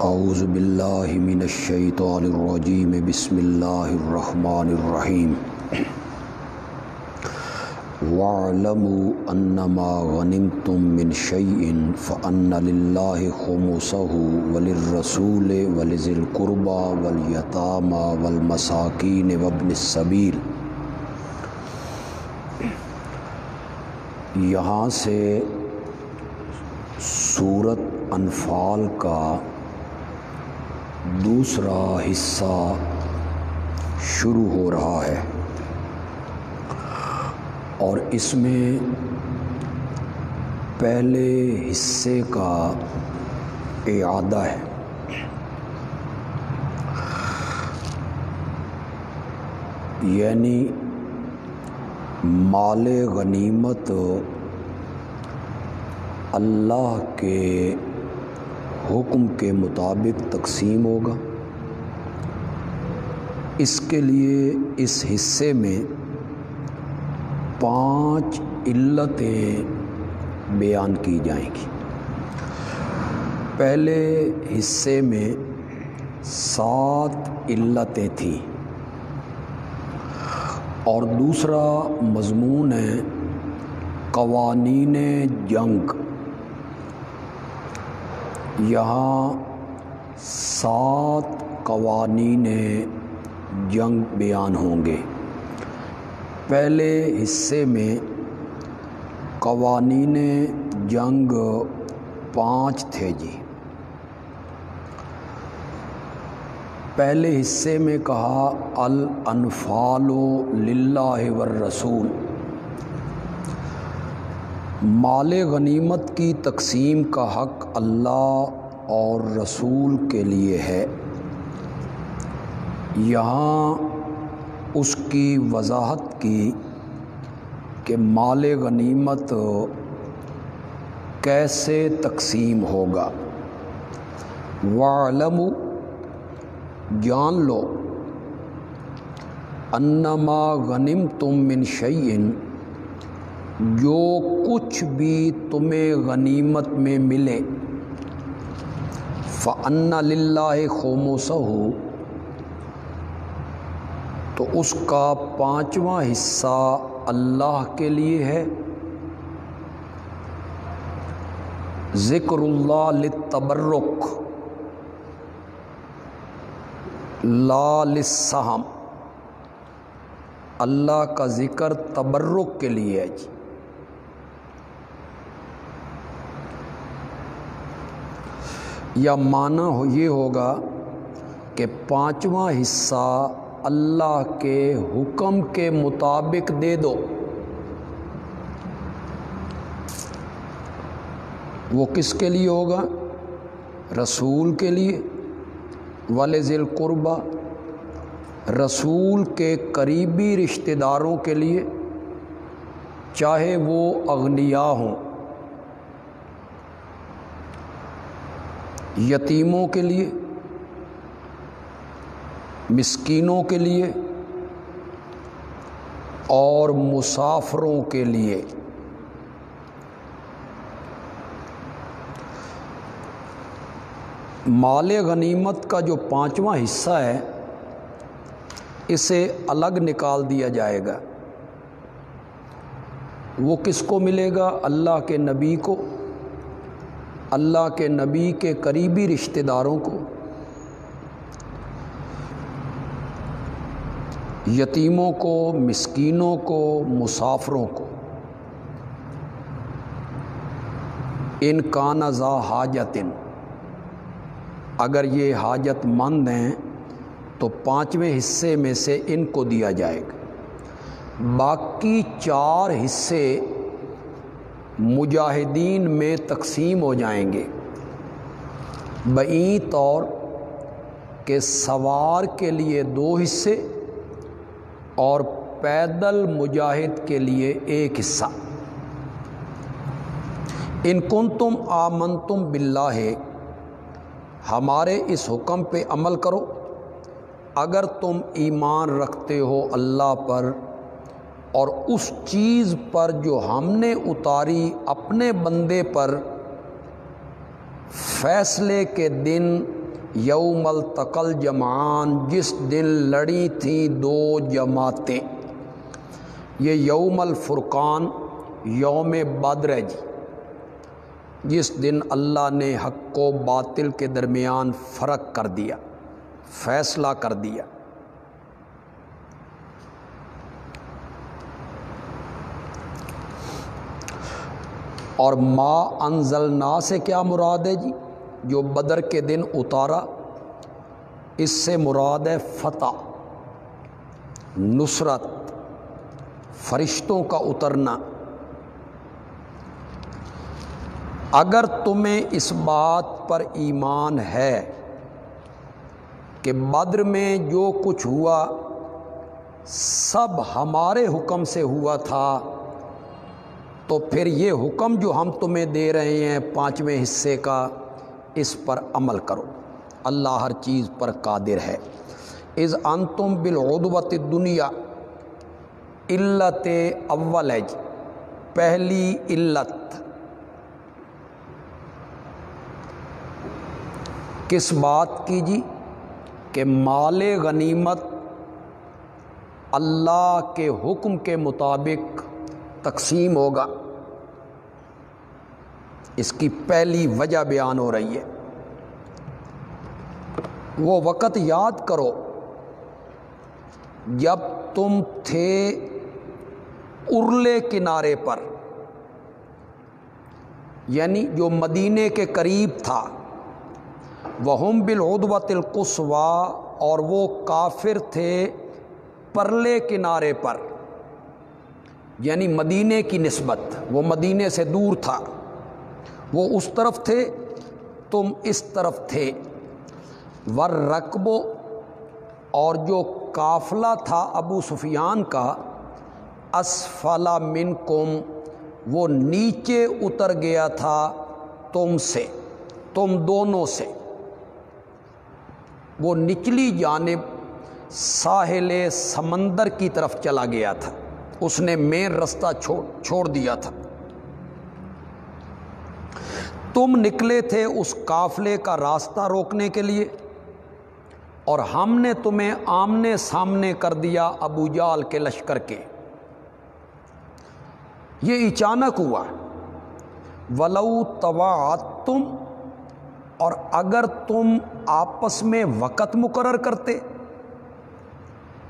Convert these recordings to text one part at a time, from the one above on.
اعوذ باللہ من الشیطان الرجیم بسم اللہ الرحمن الرحیم وَاعْلَمُوا أَنَّمَا غَنِمْتُم مِّن شَيْءٍ فَأَنَّ لِلَّهِ خُمُسَهُ وَلِلرَّسُولِ وَلِذِي الْقُرْبَى وَالْيَتَامَى وَالْمَسَاكِينِ وَابْنِ السَّبِيلِ۔ یہاں سے سورۃ انفال کا دوسرا حصہ شروع ہو رہا ہے اور اس میں پہلے حصے کا اعادہ ہے۔ یعنی مال غنیمت اللہ کے حکم کے مطابق تقسیم ہوگا۔ اس کے لیے اس حصے میں 5 علتیں بیان کی جائیں گی۔ پہلے حصے میں 7 علتیں تھیں اور دوسرا مضمون ہے قوانین جنگ۔ یہاں 7 قوانین جنگ بیان ہوں گے۔ پہلے حصے میں قوانین جنگ 5 تھے جی۔ پہلے حصے میں کہا الانفال للہ والرسول، مال غنیمت کی تقسیم کا حق اللہ اور رسول کے لیے ہے۔ یہاں اس کی وضاحت کی کہ مال غنیمت کیسے تقسیم ہوگا۔ وَاعْلَمُوا، جان لو، انما غنمتم من شیء، جو کچھ بھی تمہیں غنیمت میں ملے، فَأَنَّ لِلَّهِ خُمُسَهُ، تو اس کا 5واں حصہ اللہ کے لیے ہے۔ ذکر اللہ للتبرک لا للسہم، اللہ کا ذکر تبرک کے لیے ہے جی۔ یا معنی یہ ہوگا کہ 5واں حصہ اللہ کے حکم کے مطابق دے دو۔ وہ کس کے لیے ہوگا؟ رسول کے لیے، وَلِذِي الْقُرْبَى، رسول کے قریبی رشتہ داروں کے لیے، چاہے وہ اغنیاء ہوں، یتیموں کے لیے، مسکینوں کے لیے اور مسافروں کے لیے۔ مال غنیمت کا جو 5واں حصہ ہے اسے الگ نکال دیا جائے گا۔ وہ کس کو ملے گا؟ اللہ کے نبی کو، اللہ کے نبی کے قریبی رشتہ داروں کو، یتیموں کو، مسکینوں کو، مسافروں کو۔ ان کان ذا حاجت، اگر یہ حاجت مند ہیں تو 5ویں حصے میں سے ان کو دیا جائے گا۔ باقی 4 حصے مجاہدین میں تقسیم ہو جائیں گے، بئی طور کہ سوار کے لیے 2 حصے اور پیدل مجاہد کے لیے 1 حصہ۔ ان کنتم آمنتم باللہ، ہمارے اس حکم پہ عمل کرو اگر تم ایمان رکھتے ہو اللہ پر اور اس چیز پر جو ہم نے اتاری اپنے بندے پر فیصلے کے دن یوم التقل جمعان، جس دن لڑی تھیں دو جماعتیں۔ یہ یوم الفرقان یوم بدر ہے جی، جس دن اللہ نے حق و باطل کے درمیان فرق کر دیا، فیصلہ کر دیا۔ اور ما انزلنا سے کیا مراد ہے جی؟ جو بدر کے دن اتارا، اس سے مراد ہے فتح، نصرت، فرشتوں کا اترنا۔ اگر تمہیں اس بات پر ایمان ہے کہ بدر میں جو کچھ ہوا سب ہمارے حکم سے ہوا تھا، تو پھر یہ حکم جو ہم تمہیں دے رہے ہیں 5ویں حصے کا، اس پر عمل کرو، اللہ ہر چیز پر قادر ہے۔ اذ انتم بالعدوۃ الدنیا، علت اول ہے جی، پہلی علت کس بات کی جی؟ کہ مال غنیمت اللہ کے حکم کے مطابق تقسیم ہوگا، اس کی پہلی وجہ بیان ہو رہی ہے۔ وہ وقت یاد کرو جب تم تھے ارلے کنارے پر، یعنی جو مدینے کے قریب تھا، وَهُمْ بِالْعُدْوَةِ الْقُصْوَىٰ، اور وہ کافر تھے پرلے کنارے پر، یعنی مدینے کی نسبت، وہ مدینے سے دور تھا، وہ اس طرف تھے، تم اس طرف تھے۔ وَالرَّكْبُ، اور جو قافلہ تھا ابو سفیان کا، اسفل منکم، وہ نیچے اتر گیا تھا تم سے، تم دونوں سے، وہ نچلی جانب ساحل سمندر کی طرف چلا گیا تھا، اس نے مین رستہ چھوڑ دیا تھا۔ تم نکلے تھے اس قافلے کا راستہ روکنے کے لیے، اور ہم نے تمہیں آمنے سامنے کر دیا ابو جہل کے لشکر کے۔ یہ اچانک ہوا۔ وَلَوْ تَوَاعَدتُّمْ، اور اگر تم آپس میں وقت مقرر کرتے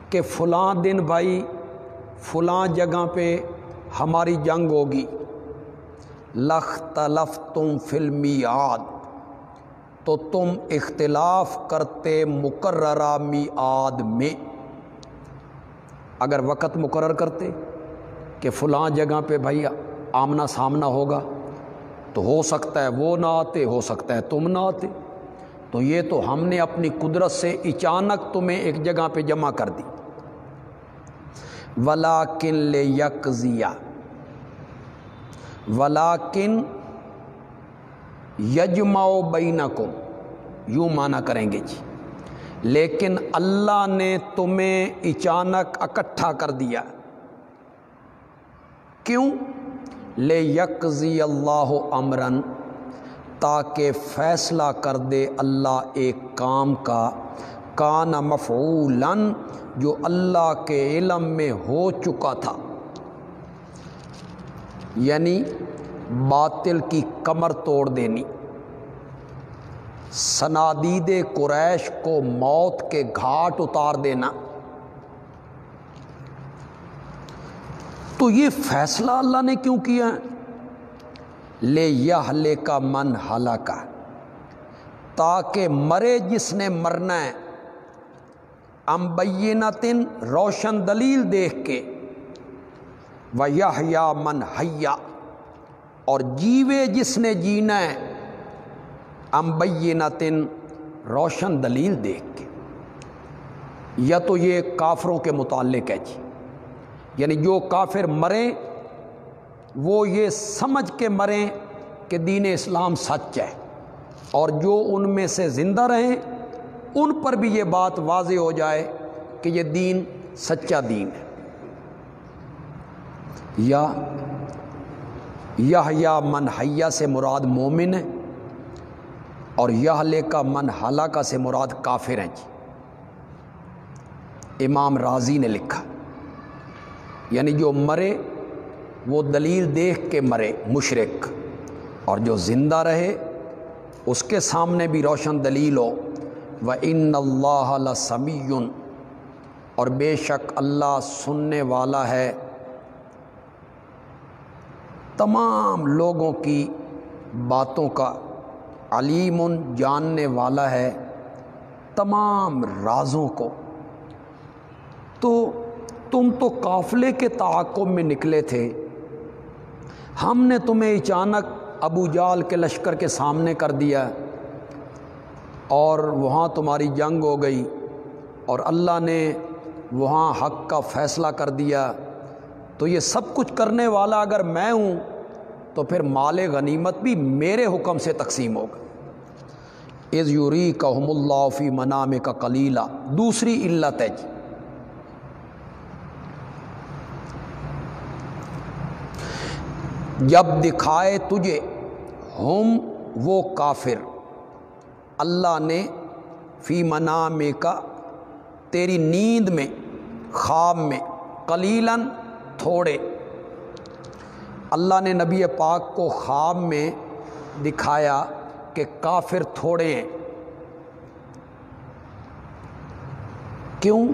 کہ فلاں دن بھائی فلاں جگہ پہ ہماری جنگ ہوگی، لَاخْتَلَفْتُمْ فِي الْمِیعَاد، تو تم اختلاف کرتے مقررہ میعاد میں۔ اگر وقت مقرر کرتے کہ فلاں جگہ پہ بھائی آمنا سامنا ہوگا، تو ہو سکتا ہے وہ نہ آتے، ہو سکتا ہے تم نہ آتے، تو یہ تو ہم نے اپنی قدرت سے اچانک تمہیں ایک جگہ پہ جمع کر دی۔ وَلَٰكِن لِيَقْضِيَ، وَلَٰكِن یجمع بینکم، یوں معنی کریں گے جی، لیکن اللہ نے تمہیں اچانک اکٹھا کر دیا۔ کیوں؟ لِیَقْضِیَ اللَّهُ أَمْرًا، تاکہ فیصلہ کر دے اللہ ایک کام کا، کان مفعولاً، جو اللہ کے علم میں ہو چکا تھا، یعنی باطل کی کمر توڑ دینی، صنادید قریش کو موت کے گھاٹ اتار دینا۔ تو یہ فیصلہ اللہ نے کیوں کیا ہے؟ لِیَہْلِکَ مَنْ ہَلَکَ، تاکہ مرے جس نے مرنا ہے، عَنْ بَیِّنَةٍ، روشن دلیل دیکھ کے، وَیَحْیَا مَنْ حَیَّا، اور جیوے جس نے جینا ہے، عَنْ بَیِّنَةٍ، روشن دلیل دیکھ کے۔ یا تو یہ کافروں کے متعلق ہے جی، یعنی جو کافر مریں وہ یہ سمجھ کے مریں کہ دین اسلام سچ ہے، اور جو ان میں سے زندہ رہیں ان پر بھی یہ بات واضح ہو جائے کہ یہ دین سچا دین ہے۔ یا یحییٰ من حیّ سے مراد مومن ہے، اور یہلک من ہلاک سے مراد کافر ہیں جی، امام رازی نے لکھا، یعنی جو مرے وہ دلیل دیکھ کے مرے مشرک، اور جو زندہ رہے اس کے سامنے بھی روشن دلیل ہو۔ وَإِنَّ اللَّهَ لَسَمِيٌّ، اور بے شک اللہ سننے والا ہے، تمام لوگوں کی باتوں کا، علیم جاننے والا ہے تمام رازوں کو۔ تو تم تو قافلے کے تعاقب میں نکلے تھے، ہم نے تمہیں اچانک ابو جہل کے لشکر کے سامنے کر دیا اور وہاں تمہاری جنگ ہو گئی، اور اللہ نے وہاں حق کا فیصلہ کر دیا۔ تو یہ سب کچھ کرنے والا اگر میں ہوں تو پھر مال غنیمت بھی میرے حکم سے تقسیم ہوگا۔ اذ یریکہم اللہ فی منامک قلیلا، دوسری علت ہے جی، جب دکھائے تجھے ہم وہ کافر، اللہ نے فی منامک تیری نیند میں، خواب میں، قلیلاً تھوڑے، اللہ نے نبی پاک کو خواب میں دکھایا کہ کافر تھوڑے ہیں۔ کیوں؟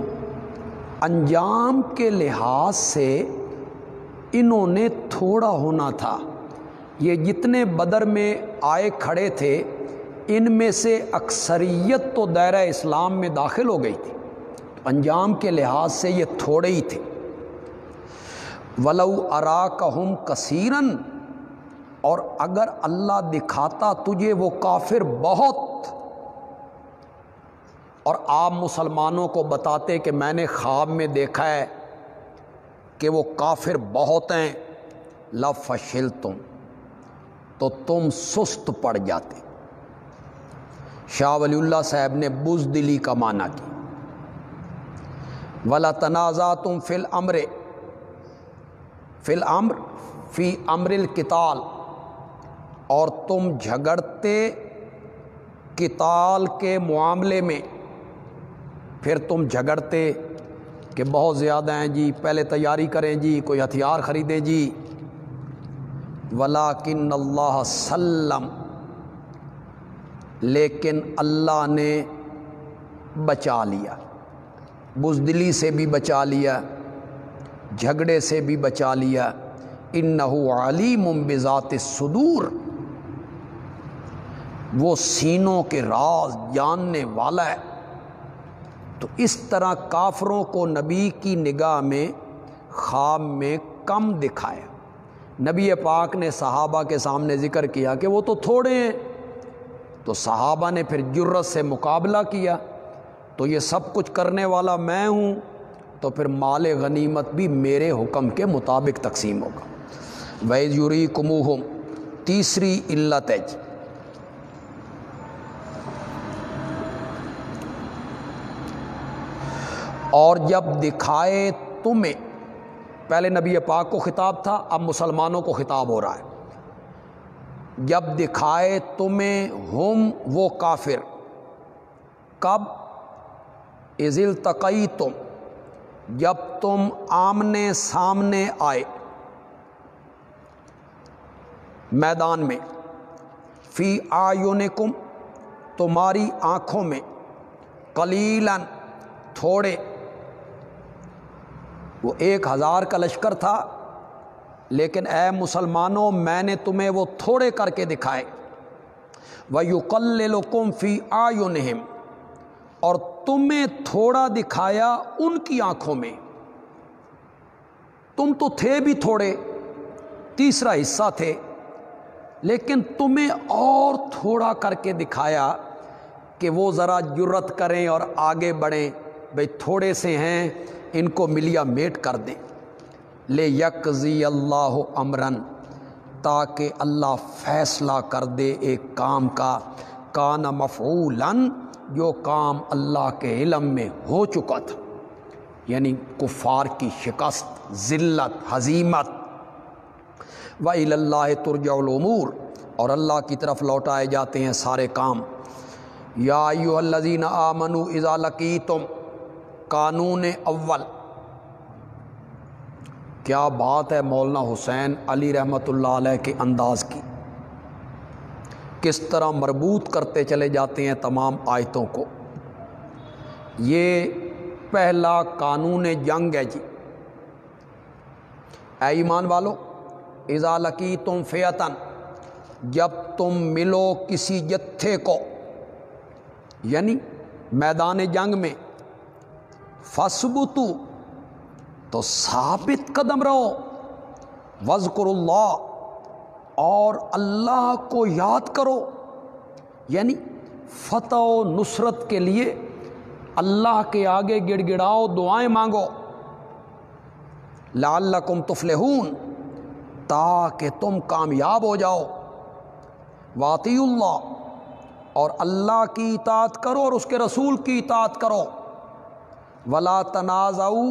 انجام کے لحاظ سے انہوں نے تھوڑا ہونا تھا۔ یہ جتنے بدر میں آئے کھڑے تھے ان میں سے اکثریت تو دائرہ اسلام میں داخل ہو گئی تھی، انجام کے لحاظ سے یہ تھوڑے ہی تھے۔ وَلَوْ أَرَاكَهُمْ كَثِيرًا، اور اگر اللہ دکھاتا تجھے وہ کافر بہت، اور آپ مسلمانوں کو بتاتے کہ میں نے خواب میں دیکھا ہے کہ وہ کافر بہت ہیں، لَفَشِلْتُمْ، تو تم سست پڑ جاتے۔ شاہ ولی اللہ صاحب نے بزدلی کا معنی کی۔ وَلَتَنَازَعْتُمْ فِي الْأَمْرِ، فی الامر فی امر القتال، اور تم جھگڑتے قتال کے معاملے میں، پھر تم جھگڑتے کہ بہت زیادہ ہیں جی، پہلے تیاری کریں جی، کوئی ہتھیار خریدیں جی۔ وَلَٰكِنَّ اللَّهَ سَلَّمَ، لیکن اللہ نے بچا لیا، بزدلی سے بھی بچا لیا، جھگڑے سے بھی بچا لیا۔ اِنَّهُ عَلِيمٌ بِذَاتِ الصُّدُورِ، وہ سینوں کے راز جاننے والا ہے۔ تو اس طرح کافروں کو نبی کی نگاہ میں خواب میں کم دکھایا۔ نبی پاک نے صحابہ کے سامنے ذکر کیا کہ وہ تو تھوڑے ہیں، تو صحابہ نے پھر جرأت سے مقابلہ کیا، تو یہ سب کچھ کرنے والا میں ہوں، تو پھر مال غنیمت بھی میرے حکم کے مطابق تقسیم ہوگا۔ وَإِذْ يُرِيكُمُوهُمْ، تیسری علت ہے، اور جب دکھائے تمہیں، پہلے نبی پاک کو خطاب تھا، اب مسلمانوں کو خطاب ہو رہا ہے۔ جب دکھائے تمہیں ہم وہ کافر، کب؟ اذ التقیتم، جب تم آمنے سامنے آئے میدان میں، فی اعینکم، تمہاری آنکھوں میں، قلیلاً، تھوڑے، وہ 1000 کا لشکر تھا، لیکن اے مسلمانوں میں نے تمہیں وہ تھوڑے کر کے دکھائے۔ وَيُقَلِّلُكُمْ فِي أَعْيُنِهِمْ، اور تمہیں تھوڑا دکھایا ان کی آنکھوں میں، تم تو تھے بھی تھوڑے، تیسرا حصہ تھے، لیکن تمہیں اور تھوڑا کر کے دکھایا کہ وہ ذرا جرأت کریں اور آگے بڑھیں، بھئی تھوڑے سے ہیں، ان کو ملیا میٹ کر دیں۔ لِيَقْضِيَ اللَّهُ أَمْرًا، تاکہ اللہ فیصلہ کر دے ایک کام کا، کان مفعولاً، جو کام اللہ کے علم میں ہو چکا تھا، یعنی کفار کی شکست، ذلت، ہزیمت۔ وَإِلَى اللَّهِ تُرْجَعُ الْأُمُورُ، اور اللہ کی طرف لوٹائے جاتے ہیں سارے کام۔ یا ایھا الذین آمنوا اذا لقیتم، قانون اول۔ کیا بات ہے مولانا حسین علی رحمۃ اللہ علیہ کے انداز کی، کس طرح مربوط کرتے چلے جاتے ہیں تمام آیتوں کو۔ یہ پہلا قانون جنگ ہے جی۔ اے ایمان والو، اذا لقیتم فئۃ، جب تم ملو کسی جتھے کو، یعنی میدان جنگ میں، فثبتوا، تو ثابت قدم رہو، واذکروا اللہ، اور اللہ کو یاد کرو، یعنی فتح و نصرت کے لیے اللہ کے آگے گڑ گڑاؤ، دعائیں مانگو، لعلکم تفلحون، تاکہ تم کامیاب ہو جاؤ، واطیعوا اللہ، اور اللہ کی اطاعت کرو اور اس کے رسول کی اطاعت کرو، ولا تنازعوا،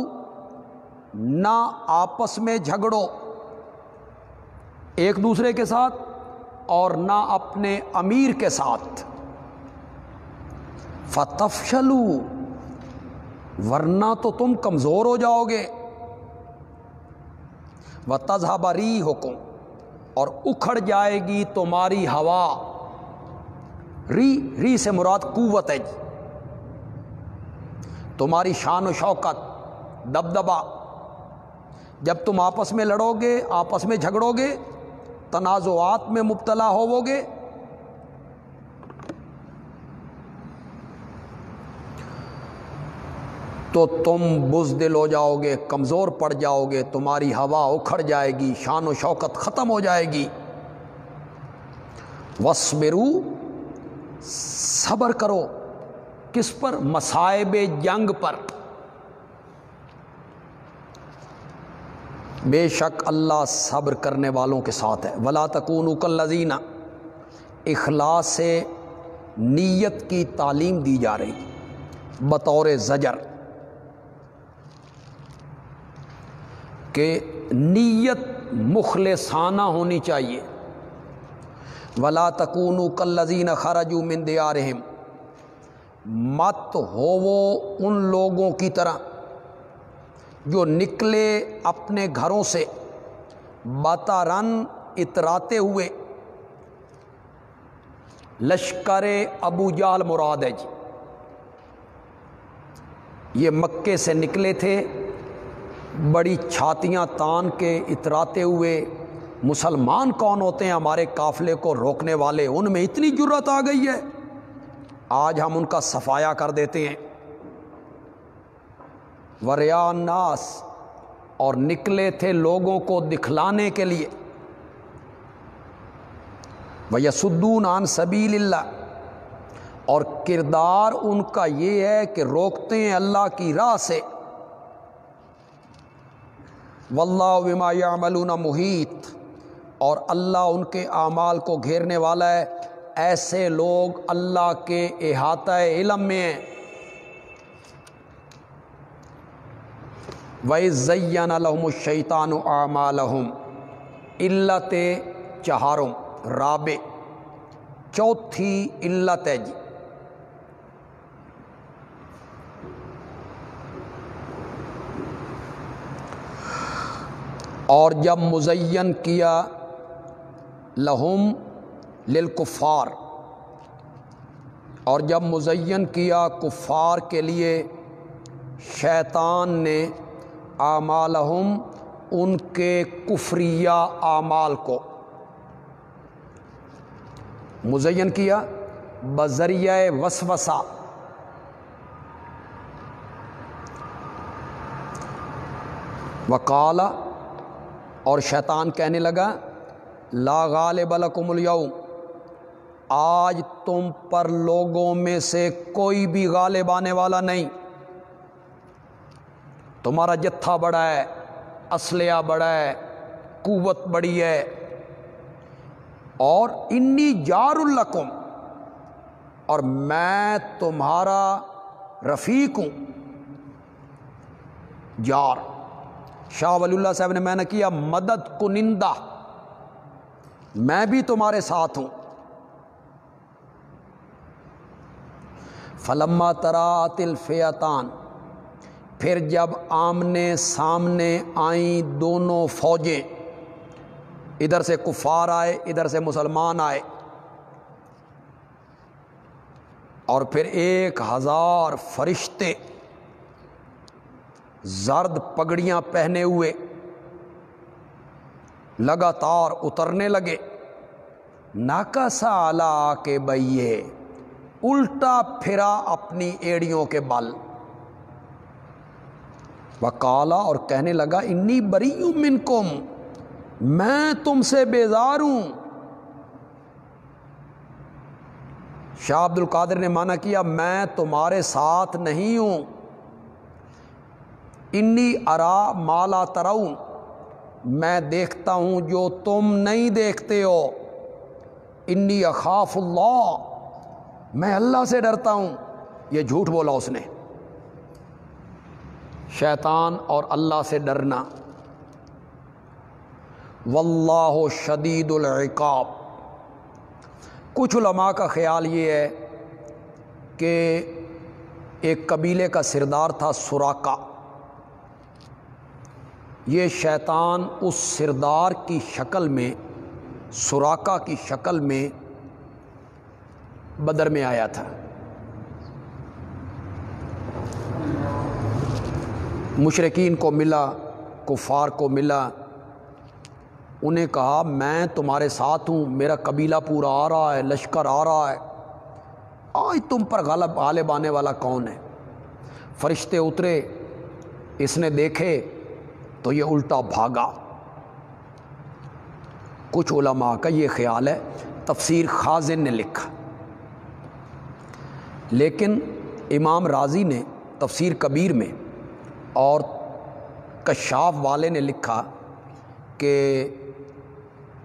نہ آپس میں جھگڑو ایک دوسرے کے ساتھ اور نہ اپنے امیر کے ساتھ، فتفشلوا، ورنہ تو تم کمزور ہو جاؤ گے، وتذھب ریحکم، اور اکھڑ جائے گی تمہاری ہوا۔ ری سے مراد قوت ہے جی، تمہاری شان و شوکت، دبدبہ۔ جب تم آپس میں لڑو گے، آپس میں جھگڑو گے، تنازعات میں مبتلا ہوو گے، تو تم بزدل ہو جاؤ گے، کمزور پڑ جاؤ گے، تمہاری ہوا اکھڑ جائے گی، شان و شوکت ختم ہو جائے گی۔ وَاصْبِرُوا، صبر کرو، کس پر؟ مصائب جنگ پر۔ بے شک اللہ صبر کرنے والوں کے ساتھ ہے۔ وَلَا تَكُونُوا كَالَّذِينَ، اخلاص سے نیت کی تعلیم دی جا رہی بطور زجر، کہ نیت مخلصانہ ہونی چاہیے۔ وَلَا تَكُونُوا كَالَّذِينَ خَرَجُوا مِن دِيَارِهِمْ، مت ہو وہ ان لوگوں کی طرح جو نکلے اپنے گھروں سے بطرً، اتراتے ہوئے۔ لشکر ابو جہل مراد ہے جی، یہ مکے سے نکلے تھے بڑی چھاتیاں تان کے اتراتے ہوئے۔ مسلمان کون ہوتے ہیں ہمارے قافلے کو روکنے والے؟ ان میں اتنی جرأت آ گئی ہے، آج ہم ان کا صفایا کر دیتے ہیں۔ وریا الناس، اور نکلے تھے لوگوں کو دکھلانے کے لیے۔ وَيَصُدُّونَ عَن سَبِيلِ اللَّهِ، اور کردار ان کا یہ ہے کہ روکتے ہیں اللہ کی راہ سے۔ وَاللَّهُ بِمَا يَعْمَلُونَ مُحِيطٌ، اور اللہ ان کے اعمال کو گھیرنے والا ہے۔ ایسے لوگ اللہ کے احاطہ علم میں ہیں۔ وَإِذْ زَيَّنَ لَهُمُ الشَّيْطَانُ أَعْمَالَهُمْ، علت چہارم، رابع، چوتھی علت ہے جی۔ اور جب مزین کیا لہم للکفار، اور جب مزین کیا کفار کے لیے شیطان نے اعمالہم، ان کے کفریہ اعمال کو مزین کیا بذریعہ وسوسہ، وقال، اور شیطان کہنے لگا، لا غالب لکم اليوم، آج تم پر لوگوں میں سے کوئی بھی غالب آنے والا نہیں، تمہارا جتھا بڑا ہے، اسلحہ بڑا ہے، قوت بڑی ہے، اور انی جار لکم، اور میں تمہارا رفیق ہوں۔ جار، شاہ ولی اللہ صاحب نے میں نے کیا مدد کنندہ، میں بھی تمہارے ساتھ ہوں۔ فلما تراءت الفئتان، پھر جب آمنے سامنے آئیں دونوں فوجیں، ادھر سے کفار آئے ادھر سے مسلمان آئے، اور پھر 1000 فرشتے زرد پگڑیاں پہنے ہوئے لگاتار اترنے لگے، ناکسا علی عاقبیہ، الٹا پھرا اپنی ایڑیوں کے بل، وقالا، اور کہنے لگا انی بریء منکم، میں تم سے بیزار ہوں۔ شاہ عبد القادر نے معنی کیا میں تمہارے ساتھ نہیں ہوں۔ انی ارا ما لا ترون، میں دیکھتا ہوں جو تم نہیں دیکھتے ہو۔ انی اخاف اللہ، میں اللہ سے ڈرتا ہوں۔ یہ جھوٹ بولا اس نے، شیطان اور اللہ سے ڈرنا۔ واللہ شدید العقاب، کچھ علماء کا خیال یہ ہے کہ ایک قبیلے کا سردار تھا سراقہ، یہ شیطان اس سردار کی شکل میں، سراقہ کی شکل میں بدر میں آیا تھا۔ مشرکین کو ملا، کفار کو ملا، انہیں کہا میں تمہارے ساتھ ہوں، میرا قبیلہ پورا آ رہا ہے، لشکر آ رہا ہے، آج تم پر غالب آنے والا کون ہے؟ فرشتے اترے، اس نے دیکھے تو یہ الٹا بھاگا۔ کچھ علماء کا یہ خیال ہے، تفسیر خازن نے لکھا، لیکن امام رازی نے تفسیر کبیر میں اور کشاف والے نے لکھا کہ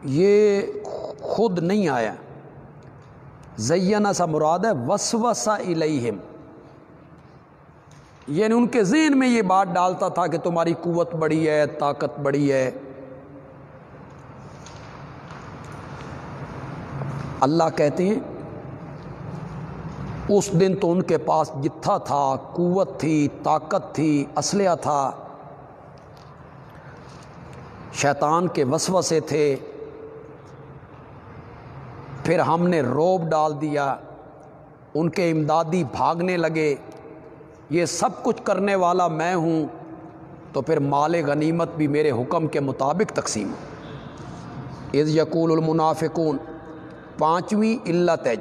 یہ خود نہیں آیا، زینہ سا مراد ہے وسوسہ الیہم، یعنی ان کے ذہن میں یہ بات ڈالتا تھا کہ تمہاری قوت بڑی ہے، طاقت بڑی ہے۔ اللہ کہتے ہیں اس دن تو ان کے پاس جتھا تھا، قوت تھی، طاقت تھی، اسلحہ تھا، شیطان کے وسوسے تھے، پھر ہم نے رعب ڈال دیا، ان کے امدادی بھاگنے لگے، یہ سب کچھ کرنے والا میں ہوں، تو پھر مال غنیمت بھی میرے حکم کے مطابق تقسیم۔ اذ یقول المنافقون، 5ویں علت ہے،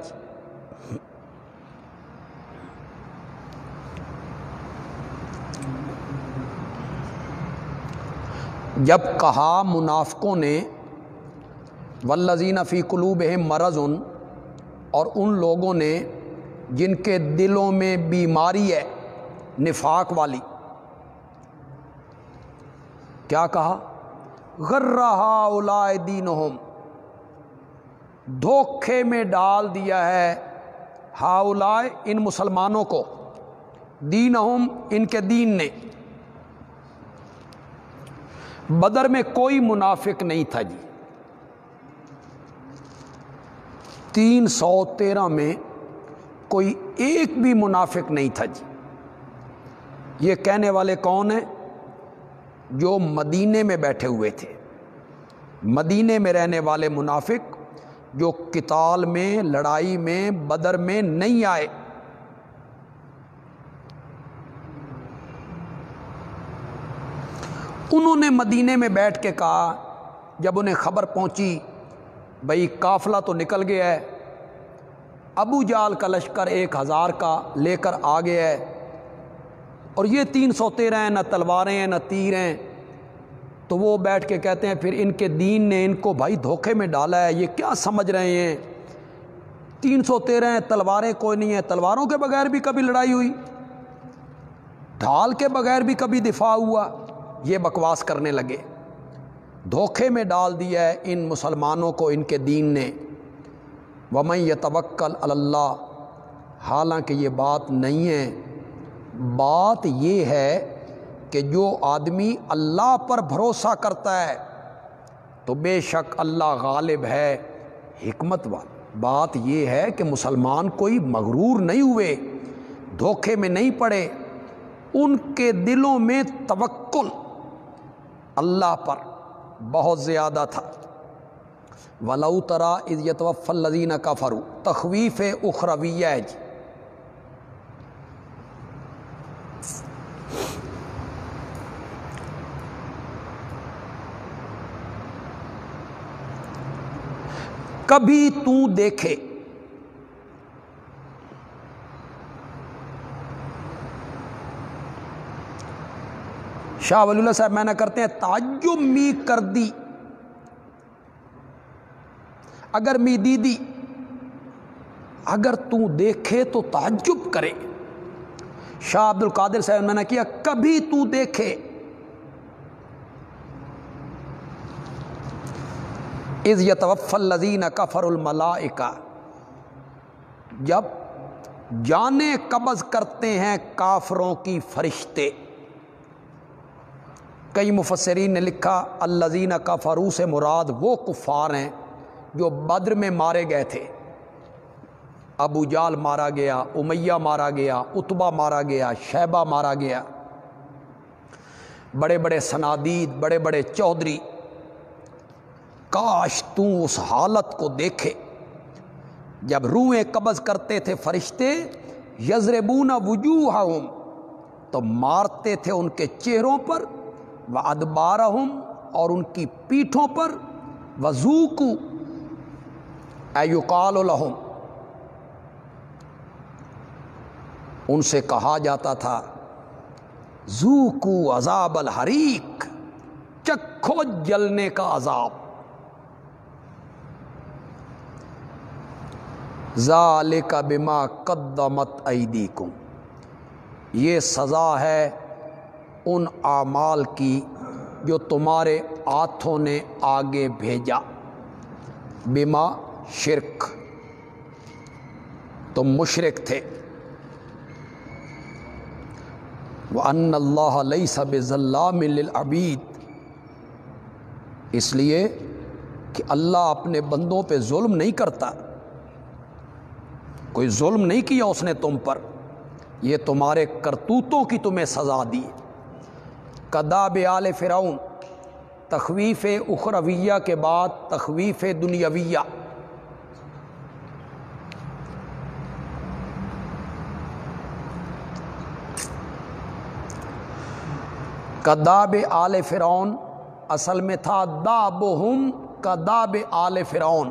جب کہا منافقوں نے، والذین فی قلوبہم مرض، اور ان لوگوں نے جن کے دلوں میں بیماری ہے نفاق والی، کیا کہا؟ غر ہؤلاء دینہم، دھوکے میں ڈال دیا ہے ہؤلاء ان مسلمانوں کو، دینہم ان کے دین نے۔ بدر میں کوئی منافق نہیں تھا جی، 313 میں کوئی ایک بھی منافق نہیں تھا جی۔ یہ کہنے والے کون ہیں؟ جو مدینے میں بیٹھے ہوئے تھے، مدینے میں رہنے والے منافق جو قتال میں، لڑائی میں، بدر میں نہیں آئے۔ انہوں نے مدینے میں بیٹھ کے کہا، جب انہیں خبر پہنچی بھئی قافلہ تو نکل گیا ہے، ابو جہل کا لشکر 1000 کا لے کر آ گیا ہے، اور یہ 313 ہیں، نہ تلواریں ہیں نہ تیر ہیں، تو وہ بیٹھ کے کہتے ہیں پھر ان کے دین نے ان کو بھائی دھوکے میں ڈالا ہے، یہ کیا سمجھ رہے ہیں؟ 313 ہیں، تلواریں کوئی نہیں ہیں، تلواروں کے بغیر بھی کبھی لڑائی ہوئی، ڈھال کے بغیر بھی کبھی دفاع ہوا؟ یہ بکواس کرنے لگے، دھوکے میں ڈال دیا ہے ان مسلمانوں کو ان کے دین نے۔ وَمَن يَتَوَكَّلْ عَلَى اللَّهِ، حالانکہ یہ بات نہیں ہے، بات یہ ہے کہ جو آدمی اللہ پر بھروسہ کرتا ہے، تو بے شک اللہ غالب ہے، حکمت والا۔ بات یہ ہے کہ مسلمان کوئی مغرور نہیں ہوئے، دھوکے میں نہیں پڑے، ان کے دلوں میں توکل اللہ پر بہت زیادہ تھا۔ وَلَوْ تَرَىٰ إِذْ يَتَوَفَّى الَّذِينَ كَفَرُوا، تخویف اخرویہ ہے جی۔ کبھی تو دیکھے، شاہ ولی اللہ صاحب میں نہ کرتے ہیں تعجب می کر دی، اگر می دیدی، اگر تو دیکھے تو تعجب کرے۔ شاہ عبد القادر صاحب میں نے کیا کبھی تو دیکھے، اذ یتوفی الذین کفروا الملائکہ، جب جانیں قبض کرتے ہیں کافروں کی فرشتے۔ کئی مفسرین نے لکھا الذین کفروا سے مراد وہ کفار ہیں جو بدر میں مارے گئے تھے۔ ابو جال مارا گیا، امیہ مارا گیا، عتبہ مارا گیا، شیبہ مارا گیا، بڑے بڑے صنادید، بڑے بڑے چودھری۔ کاش تو اس حالت کو دیکھے جب روحیں قبض کرتے تھے فرشتے، یضربون وجوہہم، تو مارتے تھے ان کے چہروں پر، وادبارہم، اور ان کی پیٹھوں پر، وذوقوا اے یقال لہم، ان سے کہا جاتا تھا ذوقوا عذاب الحریق، چکھو جلنے کا عذاب۔ ذالک بما قدمت ایدیکم، یہ سزا ہے ان اعمال کی جو تمہارے ہاتھوں نے آگے بھیجا۔ بما شرک، تم مشرک تھے۔ وَأَنَّ اللَّهَ لَيْسَ بِظَلَّامٍ لِلْعَبِيدِ، اس لیے کہ اللہ اپنے بندوں پہ ظلم نہیں کرتا، کوئی ظلم نہیں کیا اس نے تم پر، یہ تمہارے کرتوتوں کی تمہیں سزا دی۔ کداب آل فرعون، تخویف اخرویہ کے بعد تخویف دنیاویہ۔ کداب آل فرعون اصل میں تھا دابہم کداب آل فرعون،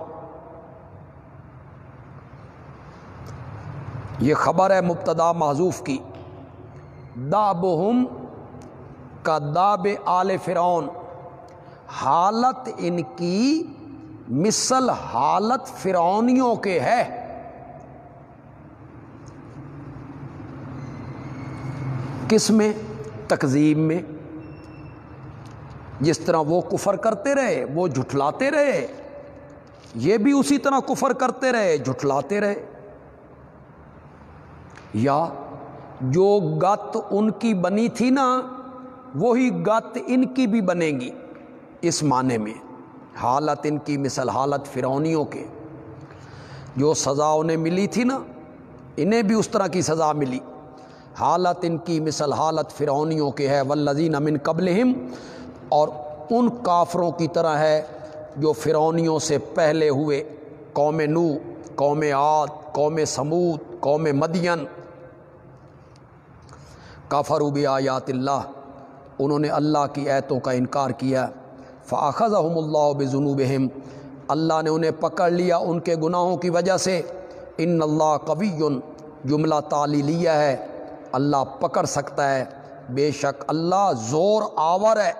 یہ خبر ہے مبتدا محذوف کی۔ دابہم کداب آل فرعون، حالت ان کی مثل حالت فرعونیوں کے ہے۔ کس میں؟ تکذیب میں، جس طرح وہ کفر کرتے رہے، وہ جھٹلاتے رہے، یہ بھی اسی طرح کفر کرتے رہے، جھٹلاتے رہے۔ یا جو گت ان کی بنی تھی نا، وہی گت ان کی بھی بنے گی، اس معنی میں حالت ان کی مثل حالت فرعونیوں کے، جو سزا انہیں ملی تھی نا، انہیں بھی اس طرح کی سزا ملی۔ حالت ان کی مثل حالت فرعونیوں کے ہے، والذین من قبلہم، اور ان کافروں کی طرح ہے جو فرعونیوں سے پہلے ہوئے، قوم نوح، قوم عاد، قوم سمود، قوم مدین۔ کفروا بآیات اللہ، انہوں نے اللہ کی آیتوں کا انکار کیا۔ فأخذہم اللہ بذنوبہم، اللہ نے انہیں پکڑ لیا ان کے گناہوں کی وجہ سے۔ ان اللہ قوی، جملہ تعلیلیہ ہے، اللہ پکڑ سکتا ہے، بے شک اللہ زور آور ہے،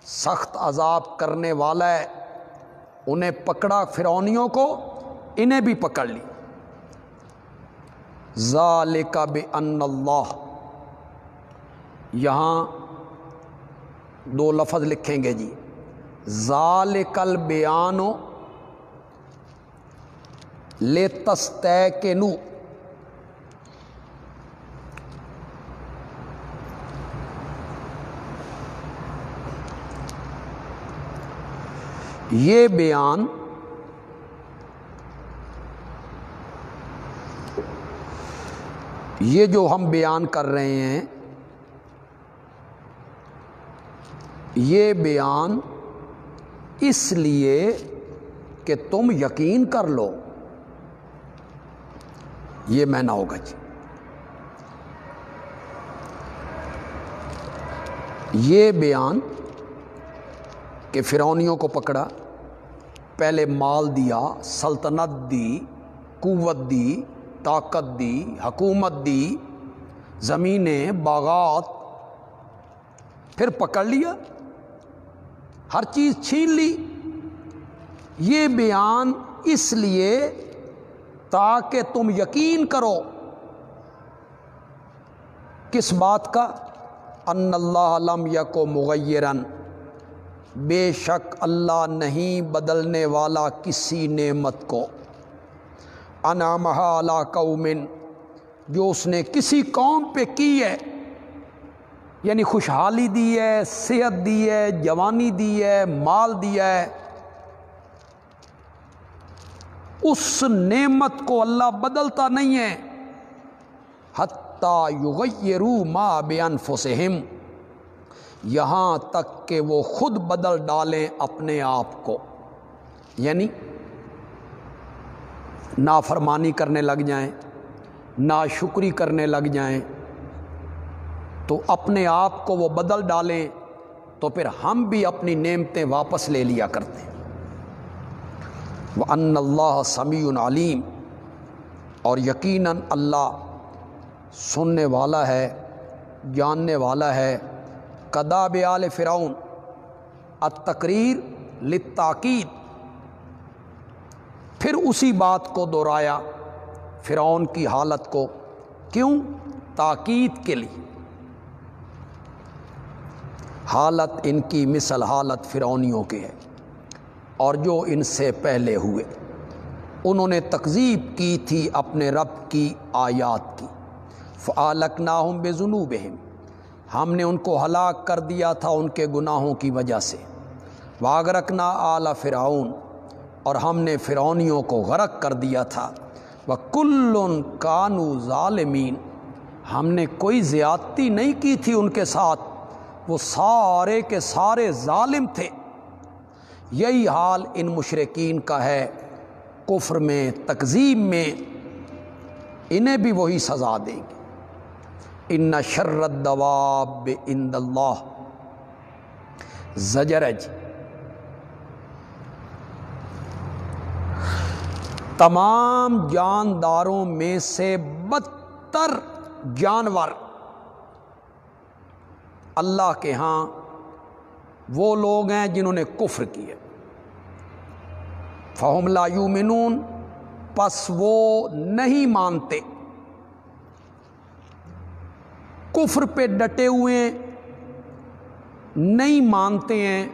سخت عذاب کرنے والا ہے۔ انہیں پکڑا فرعونیوں کو، انہیں بھی پکڑ لی۔ ذالک بأن اللہ، یہاں دو لفظ لکھیں گے جی، ذالک البیان لتستیقنوا، یہ بیان یہ جو ہم بیان کر رہے ہیں یہ بیان اس لیے کہ تم یقین کر لو، یہ معنی ہوگا جی۔ یہ بیان کہ فرعونیوں کو پکڑا، پہلے مال دیا، سلطنت دی، قوت دی، طاقت دی، حکومت دی، زمینیں، باغات، پھر پکڑ لیا، ہر چیز چھین لی۔ یہ بیان اس لیے تاکہ تم یقین کرو کس بات کا؟ ان اللہ لم یک مغیرن، بے شک اللہ نہیں بدلنے والا کسی نعمت کو، انعمہا علی قوم، جو اس نے کسی قوم پہ کی ہے، یعنی خوشحالی دی ہے، صحت دی ہے، جوانی دی ہے، مال دیا ہے، اس نعمت کو اللہ بدلتا نہیں ہے، حتی یغیروا ما بانفسہم، یہاں تک کہ وہ خود بدل ڈالیں اپنے آپ کو، یعنی نافرمانی کرنے لگ جائیں، ناشکری کرنے لگ جائیں، تو اپنے آپ کو وہ بدل ڈالیں، تو پھر ہم بھی اپنی نعمتیں واپس لے لیا کرتے ہیں۔ وَأَنَّ اللَّهَ سَمِيعٌ عَلِيمٌ، اور یقیناً اللہ سننے والا ہے، جاننے والا ہے۔ کداب آل فرعون، التقریر للتاکید، پھر اسی بات کو دہرایا فرعون کی حالت کو، کیوں؟ تاکید کے لیے۔ حالت ان کی مثل حالت فرعونیوں کی ہے، اور جو ان سے پہلے ہوئے، انہوں نے تکذیب کی تھی اپنے رب کی آیات کی۔ فَأَهْلَكْنَاهُمْ بِذُنُوبِهِمْ، ہم نے ان کو ہلاک کر دیا تھا ان کے گناہوں کی وجہ سے۔ وَأَغْرَقْنَا آلَ فِرْعَوْنَ، اور ہم نے فرعونیوں کو غرق کر دیا تھا۔ وَكُلٌّ كَانُوا ظَالِمِينَ، ہم نے کوئی زیادتی نہیں کی تھی ان کے ساتھ، وہ سارے کے سارے ظالم تھے۔ یہی حال ان مشرکین کا ہے، کفر میں، تکذیب میں، انہیں بھی وہی سزا دیں گے۔ ان شر الدواب عند اللہ، زجر ہے جی، تمام جانداروں میں سے بدتر جانور اللہ کے ہاں وہ لوگ ہیں جنہوں نے کفر کیا۔ فَهُمْ لَا يُؤْمِنُونَ، پس وہ نہیں مانتے، کفر پہ ڈٹے ہوئے ہیں، نہیں مانتے ہیں۔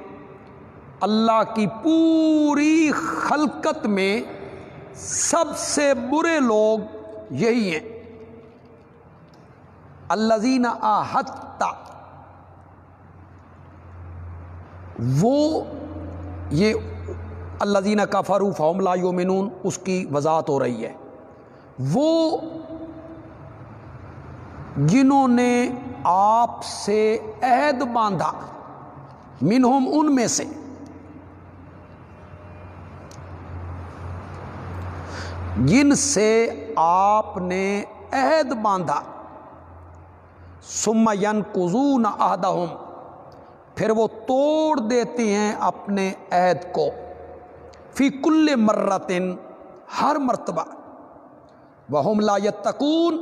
اللہ کی پوری خلقت میں سب سے برے لوگ یہی ہیں، الذین عاہدت، وہ یہ الذین کفروا فہم لا یؤمنون، اس کی وضاحت ہو رہی ہے، وہ جنہوں نے آپ سے عہد باندھا، منہم، ان میں سے، جن سے آپ نے عہد باندھا، ثم ینقضون عہدہم، پھر وہ توڑ دیتے ہیں اپنے عہد کو، فی کل مرۃ، ہر مرتبہ، وہم لا یتقون،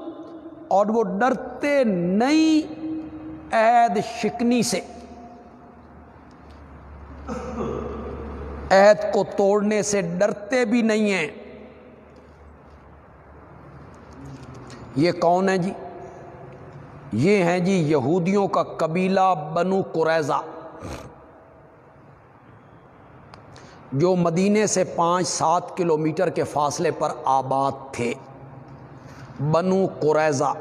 اور وہ ڈرتے نہیں عہد شکنی سے، عہد کو توڑنے سے ڈرتے بھی نہیں ہیں۔ یہ کون ہے جی؟ یہ ہیں جی یہودیوں کا قبیلہ بنو قریظہ، جو مدینے سے 5-7 کلومیٹر کے فاصلے پر آباد تھے، بنو قریظہ۔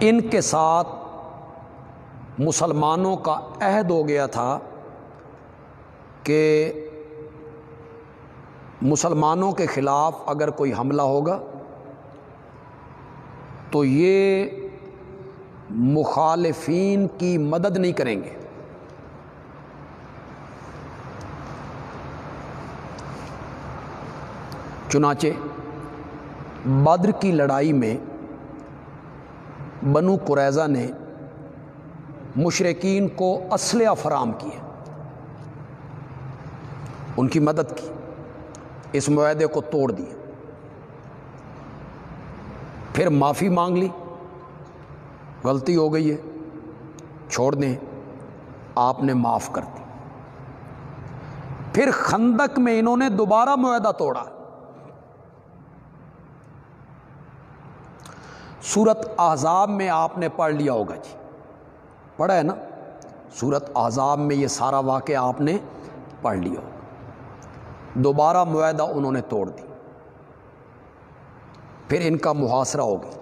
ان کے ساتھ مسلمانوں کا عہد ہو گیا تھا کہ مسلمانوں کے خلاف اگر کوئی حملہ ہوگا تو یہ مخالفین کی مدد نہیں کریں گے. چنانچہ بدر کی لڑائی میں بنو قریظہ نے مشرکین کو اسلحہ فراہم کیے، ان کی مدد کی، اس معاہدے کو توڑ دیا، پھر معافی مانگ لی، غلطی ہو گئی ہے چھوڑ دیں، آپ نے معاف کر دی. پھر خندق میں انہوں نے دوبارہ معاہدہ توڑا. سورت احزاب میں آپ نے پڑھ لیا ہوگا، جی پڑھا ہے نا؟ سورت احزاب میں یہ سارا واقعہ آپ نے پڑھ لیا ہوگا. دوبارہ معاہدہ انہوں نے توڑ دی، پھر ان کا محاصرہ ہو گیا.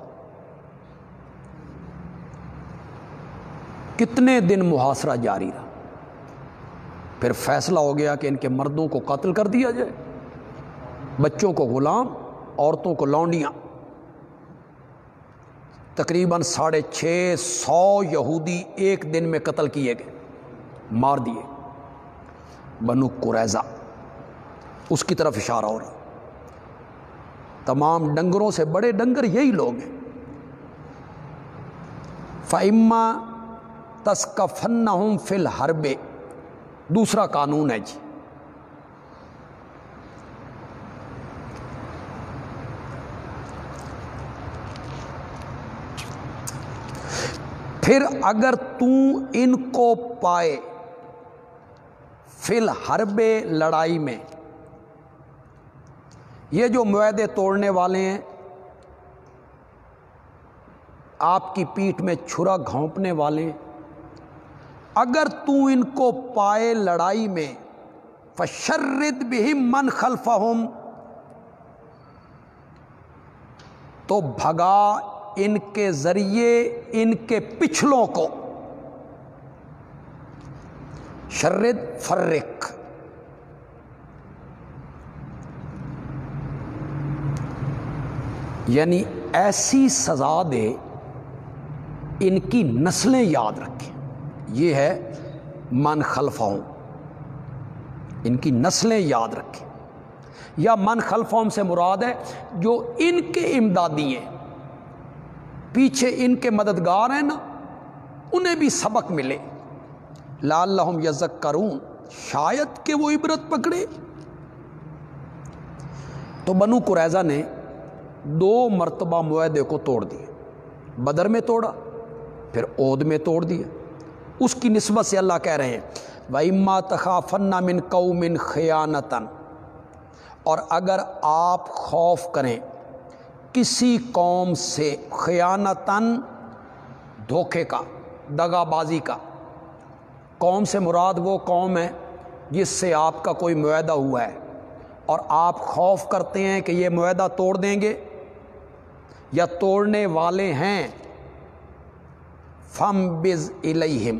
کتنے دن محاصرہ جاری رہا، پھر فیصلہ ہو گیا کہ ان کے مردوں کو قتل کر دیا جائے، بچوں کو غلام، عورتوں کو لونڈیاں. تقریباً 650 یہودی ایک دن میں قتل کیے گئے، مار دیے. بنو قریظہ اس کی طرف اشارہ ہو رہا. تمام ڈنگروں سے بڑے ڈنگر یہی لوگ ہیں. فَإِمَّا تَسْقَفَنَّهُمْ فِي الْحَرْبِ دوسرا قانون ہے جی. پھر اگر تو ان کو پائے فی الحرب لڑائی میں، یہ جو معاہدے توڑنے والے ہیں، آپ کی پیٹھ میں چھرا گھونپنے والے ہیں، اگر تو ان کو پائے لڑائی میں فشرد بہم من خلفہم تو بھگا ان کے ذریعے ان کے پچھلوں کو. شرد فرق، یعنی ایسی سزا دے ان کی نسلیں یاد رکھیں. یہ ہے من خلفہم، ان کی نسلیں یاد رکھیں. یا من خلفہم سے مراد ہے جو ان کے امدادی ہیں، پیچھے ان کے مددگار ہیں نا، انہیں بھی سبق ملے. لعلہم یذکرون، شاید کہ وہ عبرت پکڑے. تو بنو قریظہ نے 2 مرتبہ معاہدے کو توڑ دیا. بدر میں توڑا، پھر احد میں توڑ دیا. اس کی نسبت سے اللہ کہہ رہے ہیں وَإِمَّا تَخَافَنَّ مِن قَوْمٍ خِيَانَةً، اور اگر آپ خوف کریں کسی قوم سے، خیانتاً دھوکے کا، دغا بازی کا. قوم سے مراد وہ قوم ہے جس سے آپ کا کوئی معاہدہ ہوا ہے اور آپ خوف کرتے ہیں کہ یہ معاہدہ توڑ دیں گے یا توڑنے والے ہیں. فَانبِذْ إِلَيْهِمْ،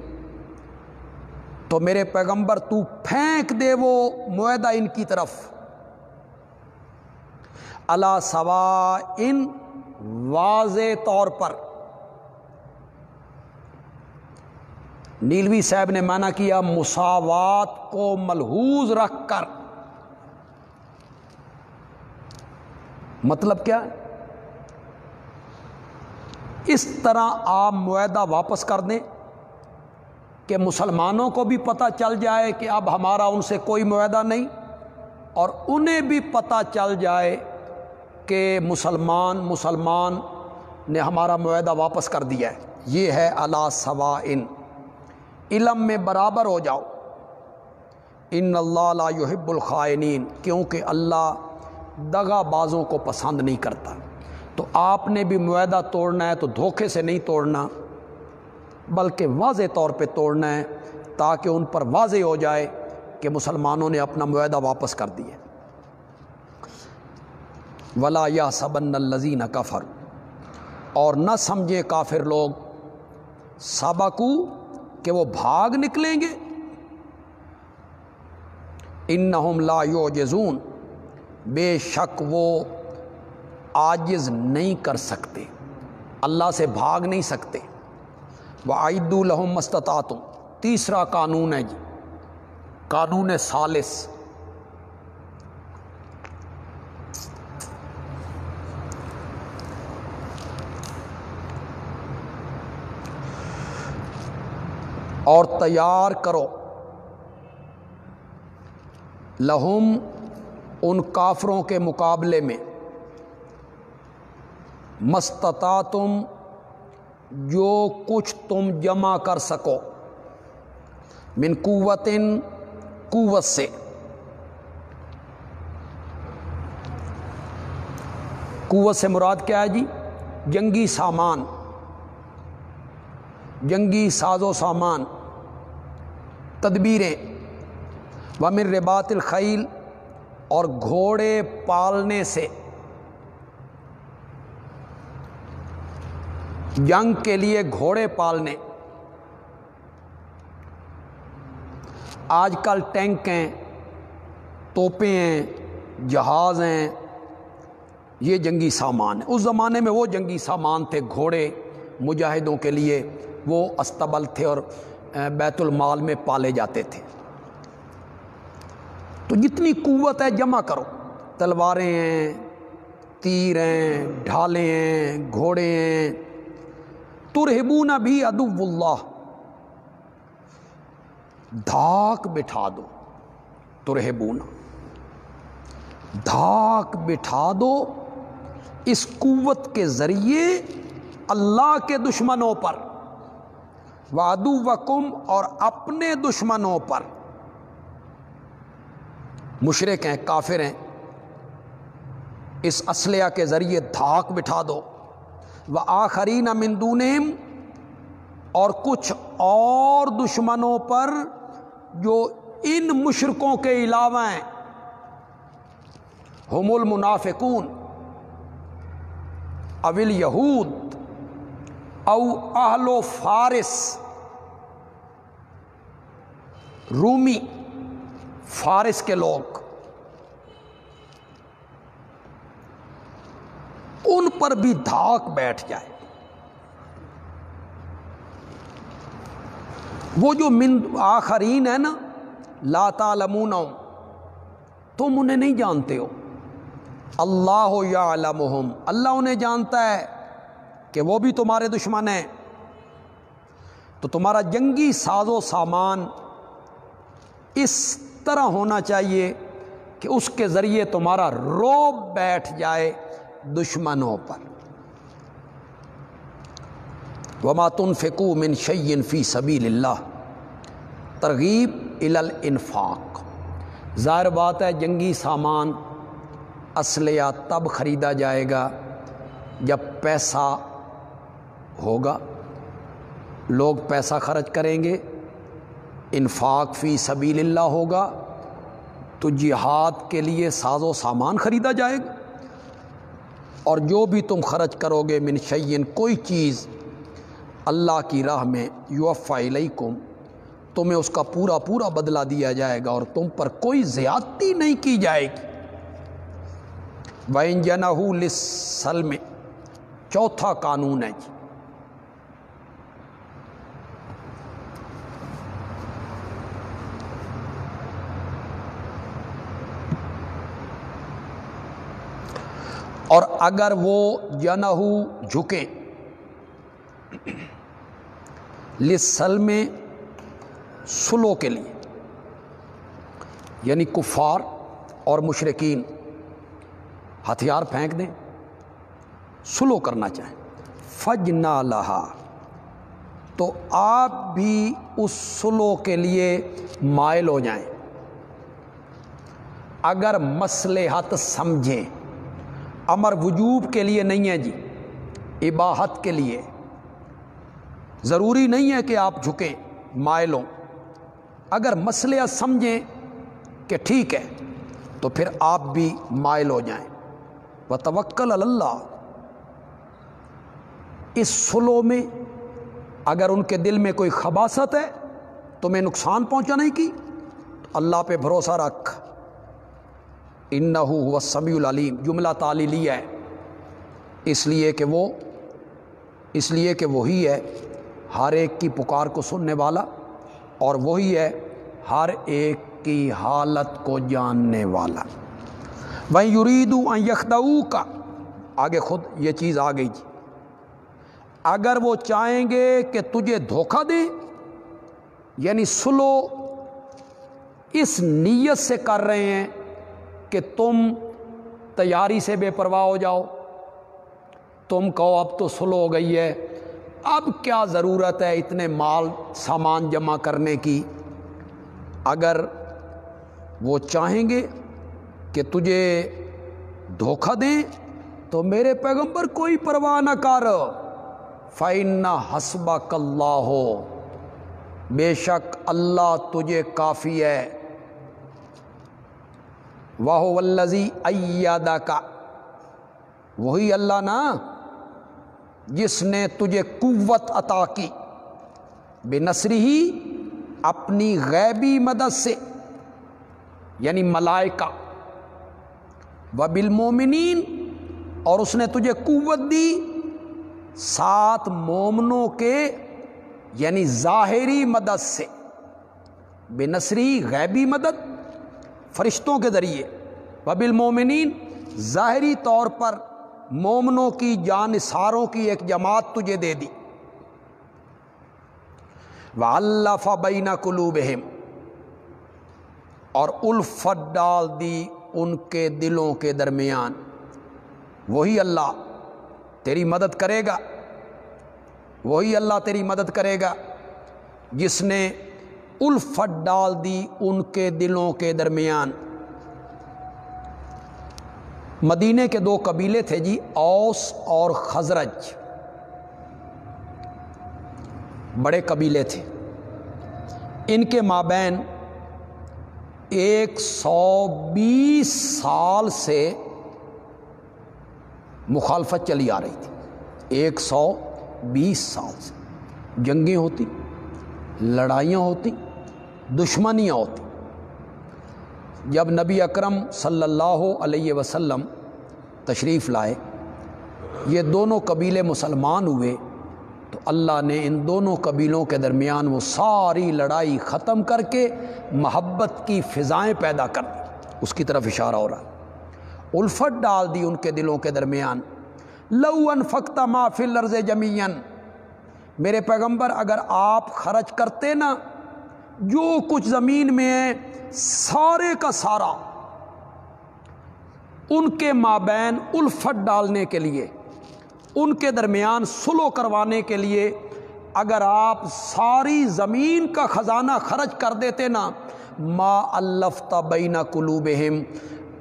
تو میرے پیغمبر تو پھینک دے وہ معاہدہ ان کی طرف. علی سواء، واضح طور پر. نیلوی صاحب نے معنی کیا مساوات کو ملحوظ رکھ کر. مطلب کیا ہے؟ اس طرح آپ معاہدہ واپس کر دیں کہ مسلمانوں کو بھی پتہ چل جائے کہ اب ہمارا ان سے کوئی معاہدہ نہیں، اور انہیں بھی پتہ چل جائے کہ مسلمان نے ہمارا معاہدہ واپس کر دیا ہے. یہ ہے علی سواء، علم میں برابر ہو جاؤ. ان اللہ لا یحب الخائنین، کیونکہ اللہ دغا بازوں کو پسند نہیں کرتا. تو آپ نے بھی معاہدہ توڑنا ہے تو دھوکے سے نہیں توڑنا، بلکہ واضح طور پہ توڑنا ہے تاکہ ان پر واضح ہو جائے کہ مسلمانوں نے اپنا معاہدہ واپس کر دیا. وَلَا يَحْسَبَنَّ الَّذِينَ كَفَرُوا، اور نہ سمجھے کافر لوگ، سبقوا، کہ وہ بھاگ نکلیں گے؟ انہم لا یعجزون، بے شک وہ عاجز نہیں کر سکتے، اللہ سے بھاگ نہیں سکتے۔ وَأَعِدُّوا لَهُم مَّا اسْتَطَعْتُمْ، تیسرا قانون ہے جی، قانون ثالث، اور تیار کرو لہم ان کافروں کے مقابلے میں مستطاعتم جو کچھ تم جمع کر سکو، من قوتن قوت سے، قوت سے مراد کیا ہے جی؟ جنگی سامان، جنگی ساز و سامان، تدبیریں، ومن رباط الخیل، اور گھوڑے پالنے سے، جنگ کے لیے گھوڑے پالنے۔ آج کل ٹینک ہیں، توپیں ہیں، جہاز ہیں، یہ جنگی سامان ہے۔ اس زمانے میں وہ جنگی سامان تھے، گھوڑے مجاہدوں کے لیے وہ استبل تھے اور بیت المال میں پالے جاتے تھے۔ تو جتنی قوت ہے جمع کرو، تلواریں ہیں، تیر ہیں، ڈھالیں ہیں، گھوڑے ہیں۔ ترہبون بھی عدو اللہ، دھاک بٹھا دو، ترہبون، دھاک بٹھا دو اس قوت کے ذریعے اللہ کے دشمنوں پر، وعدوکم، اور اپنے دشمنوں پر، مشرک ہیں، کافر ہیں، اس اسلحہ کے ذریعے دھاک بٹھا دو۔ وآخرین من دونہم، اور کچھ اور دشمنوں پر جو ان مشرکوں کے علاوہ ہیں، ہم المنافقون او الیہود او اہل و فارس، رومی، فارس کے لوگ، ان پر بھی دھاک بیٹھ جائے۔ وہ جو من آخرین ہے نا، لا تعلمونہم، تم انہیں نہیں جانتے ہو، اللہ یعلمہم، اللہ انہیں جانتا ہے کہ وہ بھی تمہارے دشمن ہیں۔ تو تمہارا جنگی ساز و سامان اس طرح ہونا چاہیے کہ اس کے ذریعے تمہارا رعب بیٹھ جائے دشمنوں پر۔ وما تنفقوا من شیء فی سبیل اللہ، ترغیب الی الانفاق۔ ظاہر بات ہے جنگی سامان، اسلحہ تب خریدا جائے گا جب پیسہ ہوگا، لوگ پیسہ خرچ کریں گے، انفاق فی سبیل اللہ ہوگا، تو جہاد کے لیے ساز و سامان خریدا جائے گا۔ اور جو بھی تم خرچ کرو گے من شیء، کوئی چیز اللہ کی راہ میں، یوفی الیکم، تمہیں اس کا پورا پورا بدلہ دیا جائے گا اور تم پر کوئی زیادتی نہیں کی جائے گی۔ وَإِن جَنَحُوا لِلسَّلْمِ، چوتھا قانون ہے جی، اور اگر وہ جنحو جھکیں، للسلم، صلح کے لیے، یعنی کفار اور مشرکین ہتھیار پھینک دیں، صلح کرنا چاہیں، فجنا لہا، تو آپ بھی اس صلح کے لیے مائل ہو جائیں۔ اگر مصلحت سمجھیں، امر وجوب کے لیے نہیں ہے جی، اباحت کے لیے، ضروری نہیں ہے کہ آپ جھکیں، مائل ہوں۔ اگر مصلحت سمجھیں کہ ٹھیک ہے تو پھر آپ بھی مائل ہو جائیں۔ وتوکل علی اللہ، اس صلح میں اگر ان کے دل میں کوئی خباثت ہے تمہیں نقصان پہنچانے کی تو اللہ پہ بھروسہ رکھ، انہ هو السمیع العلیم، جملہ تعلیلیہ ہے، اس لیے کہ وہی ہے ہر ایک کی پکار کو سننے والا، اور وہی ہے ہر ایک کی حالت کو جاننے والا۔ وَإِن يُرِيدُوا أَن يَخْدَعُوكَ، آگے خود یہ چیز آ گئی جی، اگر وہ چاہیں گے کہ تجھے دھوکہ دیں، یعنی سلو اس نیت سے کر رہے ہیں کہ تم تیاری سے بے پرواہ ہو جاؤ، تم کہو اب تو سلو ہو گئی ہے، اب کیا ضرورت ہے اتنے مال سامان جمع کرنے کی۔ اگر وہ چاہیں گے کہ تجھے دھوکہ دیں تو میرے پیغمبر کوئی پرواہ نہ کر، فَإِنَّ حَسْبَكَ اللَّهُ، بے شک اللہ تجھے کافی ہے، وَهُوَ الَّذِي أَيَّدَكَ، وہی اللہ نا جس نے تجھے قوت عطا کی، بِنَصْرِهِ، اپنی غیبی مدد سے، یعنی ملائکہ، وَبِالْمُؤْمِنِينَ، اور اس نے تجھے قوت دی ساتھ مومنوں کے، یعنی ظاہری مدد سے، بنصری غیبی مدد فرشتوں کے ذریعے، وَبِالْمُؤْمِنِينَ ظاہری طور پر مومنوں کی جانثاروں کی ایک جماعت تجھے دے دی، وَأَلَّفَ بَيْنَ قُلُوبِهِمْ، اور الفت ڈال دی ان کے دلوں کے درمیان، وہی اللہ تیری مدد کرے گا، وہی اللہ تیری مدد کرے گا جس نے الفت ڈال دی ان کے دلوں کے درمیان۔ مدینے کے دو قبیلے تھے جی، اوس اور خزرج، بڑے قبیلے تھے، ان کے مابین 120 سال سے مخالفت چلی آ رہی تھی، 120 سال سے جنگیں ہوتی، لڑائیاں ہوتی، دشمنیاں ہوتی۔ جب نبی اکرم صلی اللہ علیہ وسلم تشریف لائے، یہ دونوں قبیلے مسلمان ہوئے، تو اللہ نے ان دونوں قبیلوں کے درمیان وہ ساری لڑائی ختم کر کے محبت کی فضائیں پیدا کر دی، اس کی طرف اشارہ ہو رہا ہے، الفت ڈال دی ان کے دلوں کے درمیان۔ لَوْ أَنفَقْتَ مَا فِي الْأَرْضِ جَمِيعًا، میرے پیغمبر اگر آپ خرچ کرتے نا جو کچھ زمین میں ہے سارے کا سارا، ان کے مابین الفت ڈالنے کے لیے، ان کے درمیان صلح کروانے کے لیے اگر آپ ساری زمین کا خزانہ خرچ کر دیتے نا، ما الفت بین قلوبہم،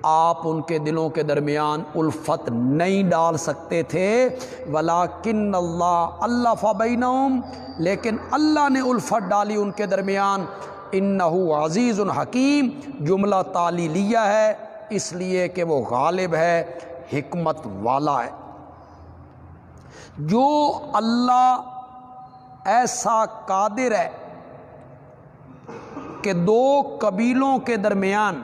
آپ ان کے دلوں کے درمیان الفت نہیں ڈال سکتے تھے، ولیکن اللہ الف بینہم، لیکن اللہ نے الفت ڈالی ان کے درمیان، انہ عزیز حکیم، جملہ تعلیلیہ ہے اس لیے کہ وہ غالب ہے، حکمت والا ہے۔ جو اللہ ایسا قادر ہے کہ دو قبیلوں کے درمیان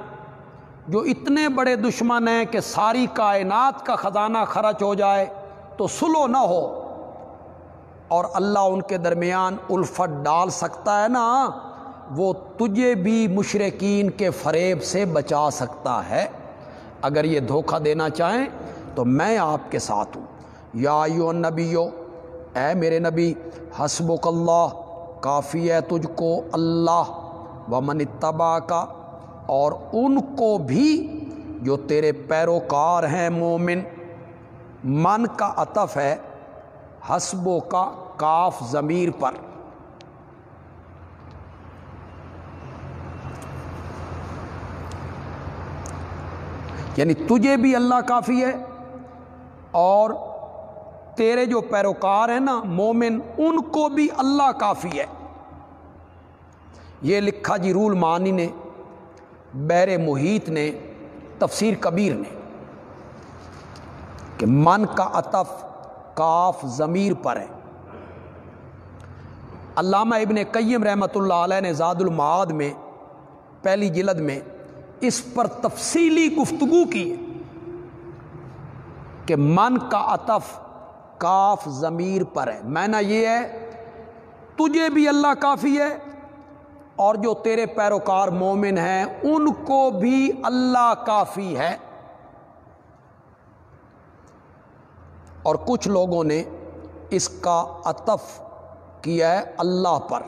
جو اتنے بڑے دشمن ہیں کہ ساری کائنات کا خزانہ خرچ ہو جائے تو صلح نہ ہو، اور اللہ ان کے درمیان الفت ڈال سکتا ہے نا، وہ تجھے بھی مشرکین کے فریب سے بچا سکتا ہے۔ اگر یہ دھوکہ دینا چاہیں تو میں آپ کے ساتھ ہوں۔ یا ایھا النبیو، اے میرے نبی، حسبک اللہ، کافی ہے تجھ کو اللہ، ومن اتبعک، اور ان کو بھی جو تیرے پیروکار ہیں مومن۔ من کا عطف ہے حسبو کا کاف ضمیر پر، یعنی تجھے بھی اللہ کافی ہے اور تیرے جو پیروکار ہیں نا مومن، ان کو بھی اللہ کافی ہے۔ یہ لکھا جی رول معنی نے، بحر محیط نے، تفسیر کبیر نے، کہ من کا عطف کاف ضمیر پر ہے، علامہ ابن قیم رحمۃ اللہ علیہ نے زاد المعاد میں پہلی جلد میں اس پر تفصیلی گفتگو کی ہے کہ من کا عطف کاف ضمیر پر ہے، معنی یہ ہے تجھے بھی اللہ کافی ہے اور جو تیرے پیروکار مومن ہیں ان کو بھی اللہ کافی ہے۔ اور کچھ لوگوں نے اس کا عطف کیا ہے اللہ پر،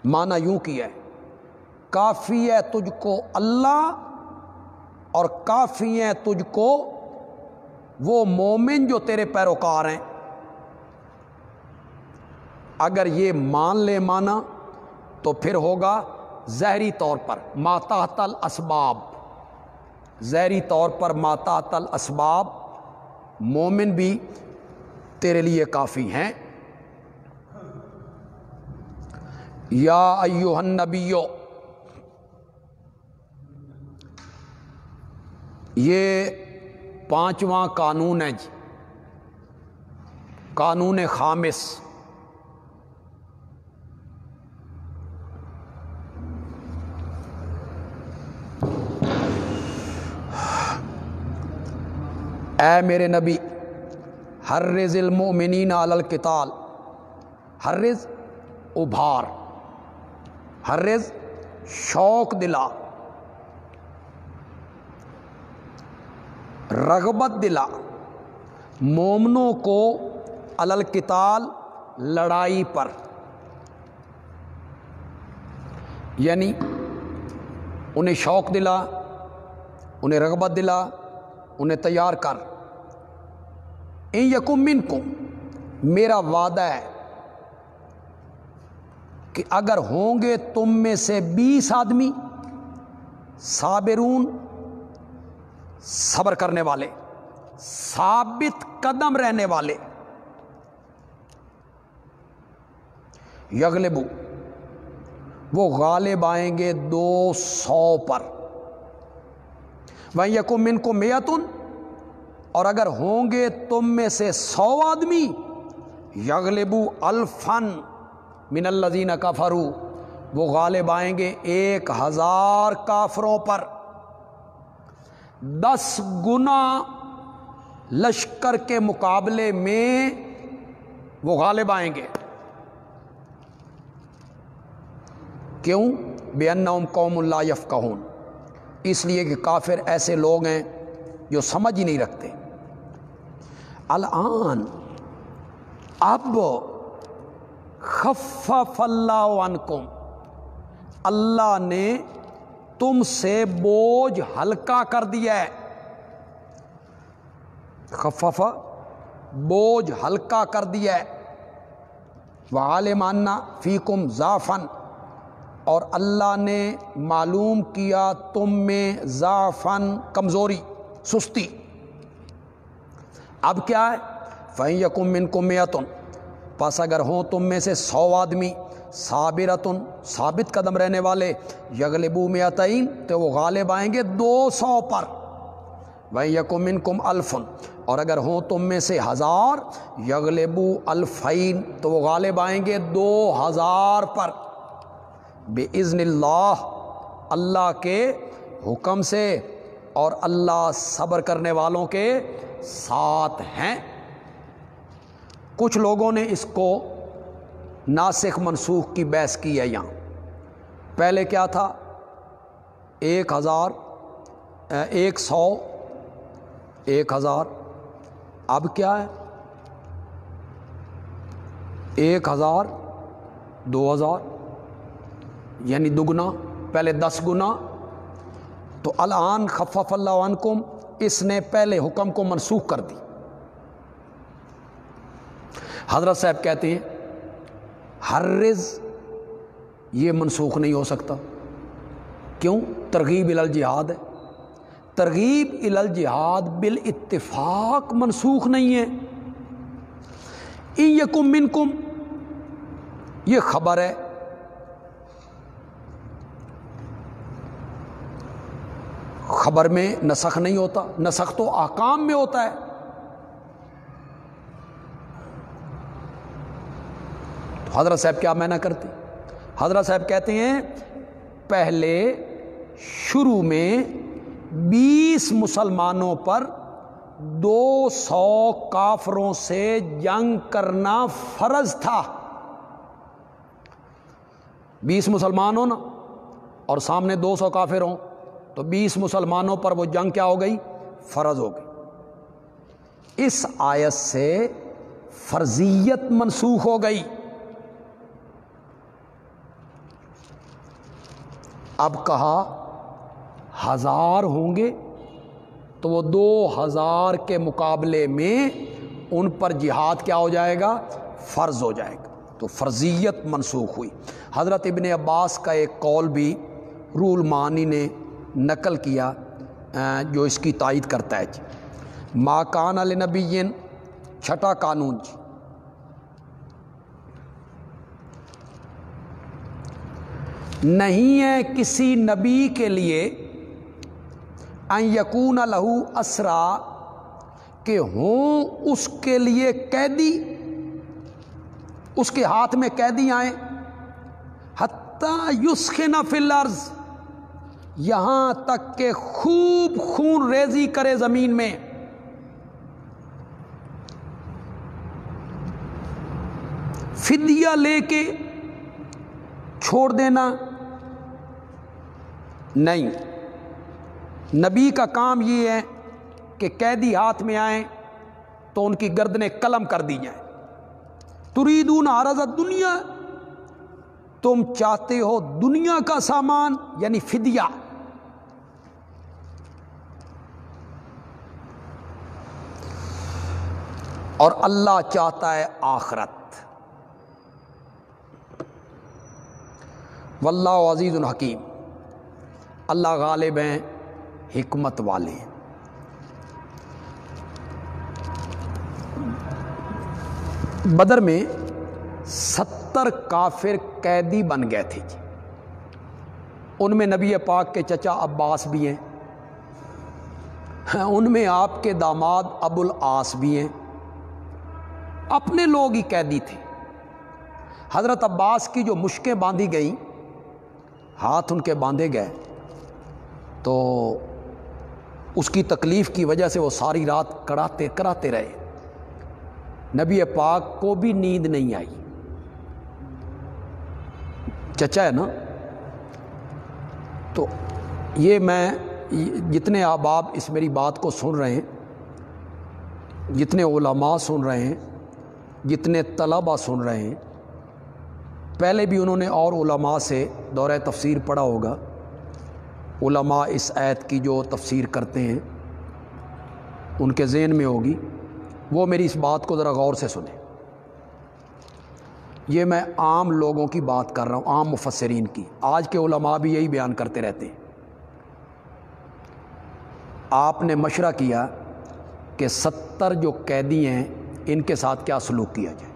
معنی یوں کیا ہے کافی ہے تجھ کو اللہ اور کافی ہے تجھ کو وہ مومن جو تیرے پیروکار ہیں۔ اگر یہ مان لے مانا تو پھر ہوگا ظاہری طور پر ما تحت الاسباب، ظاہری طور پر ما تحت الاسباب مومن بھی تیرے لیے کافی ہیں۔ یا ایھا النبیو، یہ 5واں قانون ہے جی، قانون خامس۔ اے میرے نبی حرض المؤمنین علی القتال، حرض ابھار، حرض شوق دلا، رغبت دلا مومنوں کو علی القتال لڑائی پر، یعنی انہیں شوق دلا، انہیں رغبت دلا، انہیں تیار کر۔ ان یکم منکم، میرا وعدہ ہے کہ اگر ہوں گے تم میں سے 20 آدمی صابرون، صبر کرنے والے، ثابت قدم رہنے والے، یغلبو، وہ غالب آئیں گے 200 پر، وَإِن يَكُن مِّنكُم مِّئَةٌ، اور اگر ہوں گے تم میں سے 100 آدمی، یغلبو الفاً من الذین کفروا، وہ غالب آئیں گے 1000 کافروں پر، 10 گنا لشکر کے مقابلے میں وہ غالب آئیں گے۔ کیوں؟ بِأَنَّهُمْ قَوْمٌ لَا يَفْقَهُونَ، اس لیے کہ کافر ایسے لوگ ہیں جو سمجھ ہی نہیں رکھتے۔ الآن، اب خفف اللہ عنکم، اللہ نے تم سے بوجھ ہلکا کر دیا ہے، خفف بوجھ ہلکا کر دیا ہے، وعلم ان فیکم ضعفا، اور اللہ نے معلوم کیا تم میں ضعفاً کمزوری، سستی۔ اب کیا ہے؟ فَإِن يَكُن مِّنكُم مِّئَةٌ، پس اگر ہوں تم میں سے 100 آدمی، صابرۃ، ثابت قدم رہنے والے، یغلبوا مئتین، تو وہ غالب آئیں گے 200 پر، وَإِن يَكُن مِّنكُمْ أَلْفٌ، اور اگر ہوں تم میں سے 1000، یغلبوا الفین، تو وہ غالب آئیں گے 2000 پر، بِإِذْنِ اللہ، اللہ کے حکم سے، اور اللہ صبر کرنے والوں کے ساتھ ہیں۔ کچھ لوگوں نے اس کو ناسخ منسوخ کی بحث کی ہے یہاں۔ پہلے کیا تھا؟ 1000، 100، 1000، اب کیا ہے؟ 1000، 2000، یعنی دگنا، پہلے 10 گنا۔ تو الان خفف اللہ عنکم، اس نے پہلے حکم کو منسوخ کر دی۔ حضرت صاحب کہتے ہیں حرز یہ منسوخ نہیں ہو سکتا، کیوں؟ ترغیب الی الجہاد ہے، ترغیب الی الجہاد بالاتفاق منسوخ نہیں ہے۔ ان یکم منکم، یہ خبر ہے، خبر میں نسخ نہیں ہوتا، نسخ تو احکام میں ہوتا ہے۔ حضرت صاحب کیا معنی کرتے؟ حضرت صاحب کہتے ہیں پہلے شروع میں 20 مسلمانوں پر 200 کافروں سے جنگ کرنا فرض تھا. 20 مسلمان ہو نا اور سامنے 200 کافر ہوں تو 20 مسلمانوں پر وہ جنگ کیا ہو گئی؟ فرض ہو گئی. اس آیت سے فرضیت منسوخ ہو گئی. اب کہا 1000 ہوں گے تو وہ 2000 کے مقابلے میں ان پر جہاد کیا ہو جائے گا؟ فرض ہو جائے گا. تو فرضیت منسوخ ہوئی. حضرت ابن عباس کا ایک قول بھی روح المعانی نے نقل کیا جو اس کی تائید کرتا ہے. ما کان لنبی، چھٹا قانون جی، نہیں ہے کسی نبی کے لیے ان یکون لہو اسرا، کہ ہوں اس کے لیے قیدی، اس کے ہاتھ میں قیدی آئیں، حتی یسخن فی الارض، یہاں تک کہ خوب خون ریزی کرے زمین میں. فدیہ لے کے چھوڑ دینا نہیں. نبی کا کام یہ ہے کہ قیدی ہاتھ میں آئیں تو ان کی گردنیں قلم کر دی جائیں. تریدون عرض الدنیا، تم چاہتے ہو دنیا کا سامان یعنی فدیہ. اور اللہ چاہتا ہے آخرت. واللہ عزیز الحکیم، اللہ غالب ہیں، حکمت والے ہیں. بدر میں 70 کافر قیدی بن گئے تھے جی. ان میں نبی پاک کے چچا عباس بھی ہیں، ان میں آپ کے داماد ابو العاص بھی ہیں، اپنے لوگ ہی قیدی تھے. حضرت عباس کی جو مشکیں باندھی گئیں، ہاتھ ان کے باندھے گئے، تو اس کی تکلیف کی وجہ سے وہ ساری رات کراتے رہے. نبی پاک کو بھی نیند نہیں آئی. چچا ہے نا. تو یہ میں جتنے احباب اس میری بات کو سن رہے ہیں، جتنے علماء سن رہے ہیں، جتنے طلباء سن رہے ہیں، پہلے بھی انہوں نے اور علماء سے دورہ تفسیر پڑھا ہوگا. علماء اس آیت کی جو تفسیر کرتے ہیں ان کے ذہن میں ہوگی. وہ میری اس بات کو ذرا غور سے سنیں. یہ میں عام لوگوں کی بات کر رہا ہوں، عام مفسرین کی. آج کے علماء بھی یہی بیان کرتے رہتے ہیں. آپ نے مشورہ کیا کہ 70 جو قیدی ہیں ان کے ساتھ کیا سلوک کیا جائے.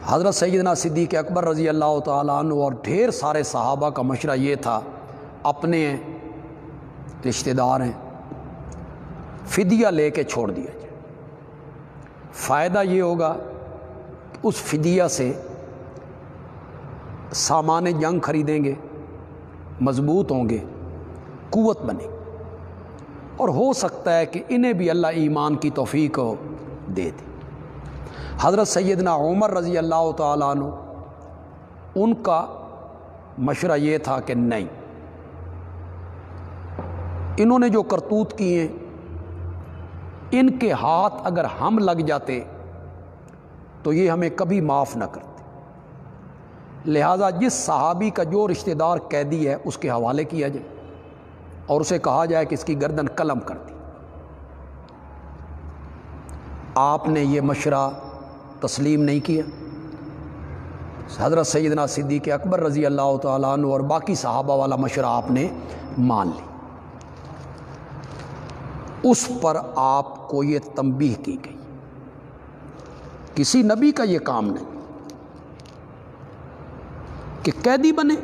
حضرت سیدنا صدیق اکبر رضی اللہ تعالیٰ عنہ اور ڈھیر سارے صحابہ کا مشورہ یہ تھا، اپنے رشتہ دار ہیں، فدیہ لے کے چھوڑ دیا جائے. فائدہ یہ ہوگا کہ اس فدیہ سے سامان جنگ خریدیں گے، مضبوط ہوں گے، قوت بنے گی، اور ہو سکتا ہے کہ انہیں بھی اللہ ایمان کی توفیق دے دے. حضرت سیدنا عمر رضی اللہ تعالیٰ عنہ، ان کا مشورہ یہ تھا کہ نہیں، انہوں نے جو کرتوت کیے ہیں ان کے ہاتھ اگر ہم لگ جاتے تو یہ ہمیں کبھی معاف نہ کرتے. لہذا جس صحابی کا جو رشتہ دار قیدی ہے اس کے حوالے کیا جائے اور اسے کہا جائے کہ اس کی گردن قلم کر دی. آپ نے یہ مشورہ تسلیم نہیں کیا. حضرت سیدنا صدیق اکبر رضی اللہ تعالیٰ عنہ اور باقی صحابہ والا مشورہ آپ نے مان لی. اس پر آپ کو یہ تنبیہ کی گئی، کسی نبی کا یہ کام نہیں کہ قیدی بنے،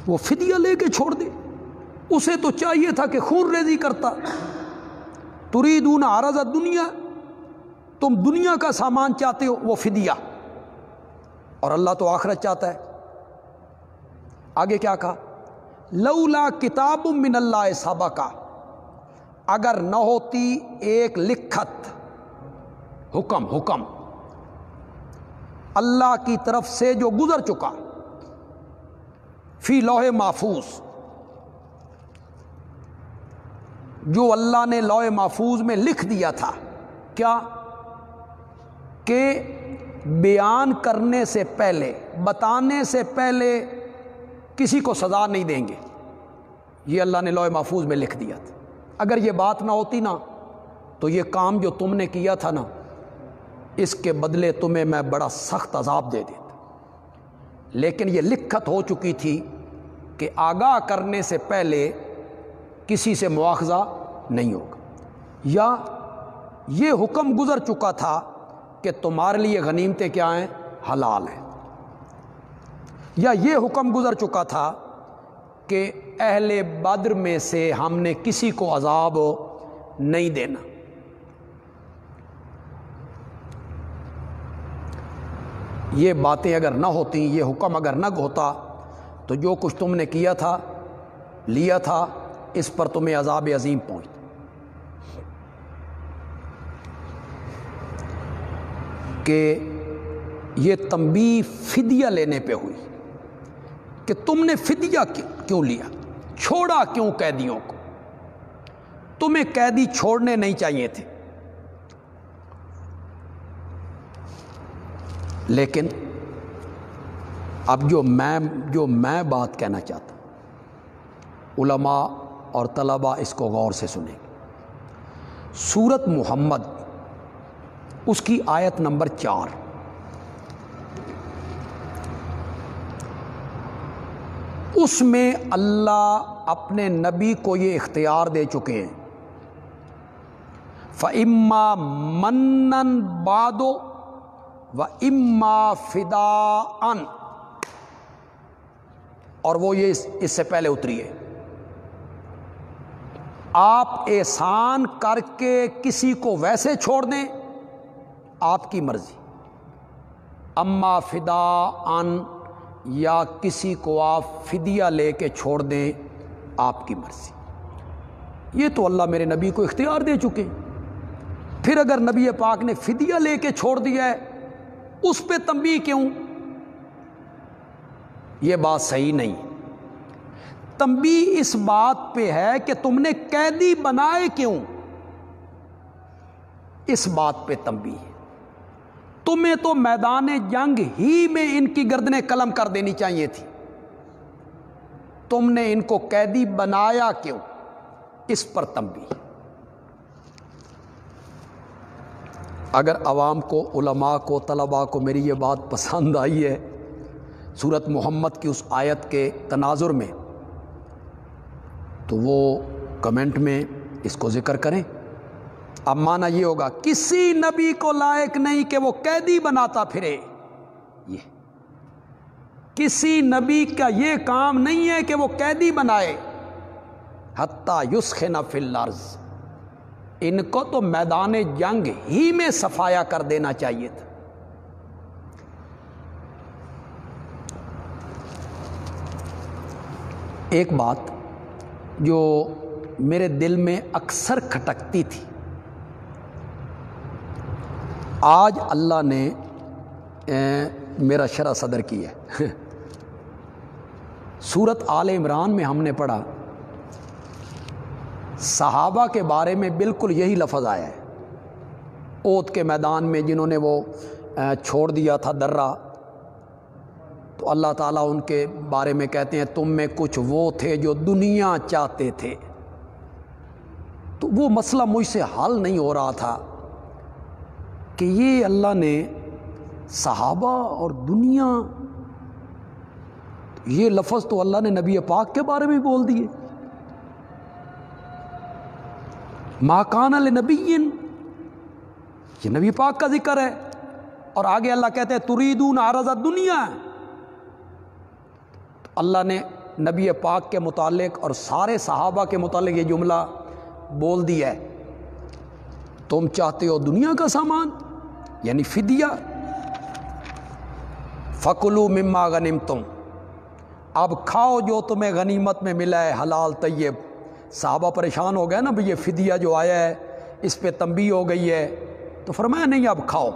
وہ فدیہ لے کے چھوڑ دے. اسے تو چاہیے تھا کہ خون ریزی کرتا. تریدون عرض الدنیا، تم دنیا کا سامان چاہتے ہو وہ فدیہ، اور اللہ تو آخرت چاہتا ہے۔ آگے کیا کہا؟ لولا کتاب من اللہ سبقا، اگر نہ ہوتی ایک لکھت حکم اللہ کی طرف سے جو گزر چکا، فی لوح محفوظ، جو اللہ نے لوح محفوظ میں لکھ دیا تھا، کیا کہ بیان کرنے سے پہلے، بتانے سے پہلے کسی کو سزا نہیں دیں گے، یہ اللہ نے لوح محفوظ میں لکھ دیا تھا۔ اگر یہ بات نہ ہوتی نا تو یہ کام جو تم نے کیا تھا نا، اس کے بدلے تمہیں میں بڑا سخت عذاب دے دیتا، لیکن یہ لکھت ہو چکی تھی کہ آگاہ کرنے سے پہلے کسی سے مواخذہ نہیں ہوگا، یا یہ حکم گزر چکا تھا کہ تمہارے لیے غنیمتیں کیا ہیں؟ حلال ہیں، یا یہ حکم گزر چکا تھا کہ اہل بدر میں سے ہم نے کسی کو عذاب نہیں دینا۔ یہ باتیں اگر نہ ہوتی، یہ حکم اگر نہ ہوتا تو جو کچھ تم نے کیا تھا، لیا تھا، اس پر تمہیں عذاب عظیم پہنچتا۔ کہ یہ تنبیہ فدیہ لینے پہ ہوئی کہ تم نے فدیہ کیوں لیا، چھوڑا کیوں قیدیوں کو؟ تمہیں قیدی چھوڑنے نہیں چاہیے تھے، لیکن اب جو میں بات کہنا چاہتا ہوں، علماء اور طلباء اس کو غور سے سنیں۔ سورۃ محمد اس کی آیت نمبر 4، اس میں اللہ اپنے نبی کو یہ اختیار دے چکے ہیں، فَإِمَّا مَنًّا بَعْدُ وَإِمَّا فِدَاءً، اور وہ یہ اس سے پہلے اتری ہے، آپ احسان کر کے کسی کو ویسے چھوڑ دیں، آپ کی مرضی، اما فداءً، یا کسی کو آپ فدیہ لے کے چھوڑ دیں، آپ کی مرضی۔ یہ تو اللہ میرے نبی کو اختیار دے چکے، پھر اگر نبی پاک نے فدیہ لے کے چھوڑ دیا ہے، اس پہ تنبیہ کیوں؟ یہ بات صحیح نہیں۔ تنبیہ اس بات پہ ہے کہ تم نے قیدی بنائے کیوں، اس بات پہ تنبیہ ہے۔ تمہیں تو میدان جنگ ہی میں ان کی گردنیں قلم کر دینی چاہیے تھی، تم نے ان کو قیدی بنایا کیوں، اس پر تنبیہ۔ اگر عوام کو، علماء کو، طلباء کو میری یہ بات پسند آئی ہے سورۃ محمد کی اس آیت کے تناظر میں، تو وہ کمنٹ میں اس کو ذکر کریں۔ اب معنی یہ ہوگا کسی نبی کو لائق نہیں کہ وہ قیدی بناتا پھرے، یہ کسی نبی کا یہ کام نہیں ہے کہ وہ قیدی بنائے، حتیٰ یسخن فی الارض، ان کو تو میدان جنگ ہی میں صفایا کر دینا چاہیے تھا۔ ایک بات جو میرے دل میں اکثر کھٹکتی تھی، آج اللہ نے میرا شرح صدر کی ہے۔ سورۃ آل عمران میں ہم نے پڑھا، صحابہ کے بارے میں بالکل یہی لفظ آیا ہے، احد کے میدان میں جنہوں نے وہ چھوڑ دیا تھا درہ، تو اللہ تعالیٰ ان کے بارے میں کہتے ہیں تم میں کچھ وہ تھے جو دنیا چاہتے تھے، تو وہ مسئلہ مجھ سے حل نہیں ہو رہا تھا کہ یہ اللہ نے صحابہ اور دنیا، یہ لفظ تو اللہ نے نبی پاک کے بارے میں بول دیے، ما کان لنبی، یہ نبی پاک کا ذکر ہے، اور آگے اللہ کہتے ہیں تریدون عرض الدنیا، تو اللہ نے نبی پاک کے متعلق اور سارے صحابہ کے متعلق یہ جملہ بول دیا ہے، تم چاہتے ہو دنیا کا سامان، یعنی فدیہ، فَكُلُوا مِمَّا غَنِمْتُمْ، اب کھاؤ جو تمہیں غنیمت میں ملا ہے حلال طیب۔ صحابہ پریشان ہو گئے نا بھی یہ فدیہ جو آیا ہے اس پہ تنبیہ ہو گئی ہے، تو فرمایا نہیں اب کھاؤ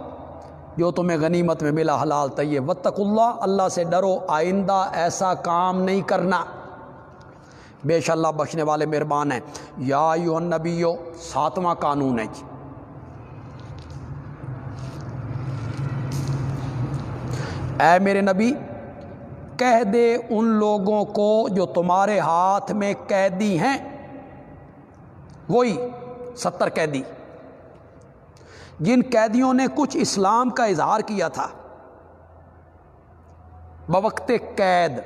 جو تمہیں غنیمت میں ملا حلال طیب۔ واتقوا اللہ، اللہ سے ڈرو، آئندہ ایسا کام نہیں کرنا، بے شک اللہ بخشنے والے مہربان ہیں۔ یا ایھا النبیو، 7واں قانون ہے جی، اے میرے نبی کہہ دے ان لوگوں کو جو تمہارے ہاتھ میں قیدی ہیں، وہی 70 قیدی جن قیدیوں نے کچھ اسلام کا اظہار کیا تھا بوقت قید،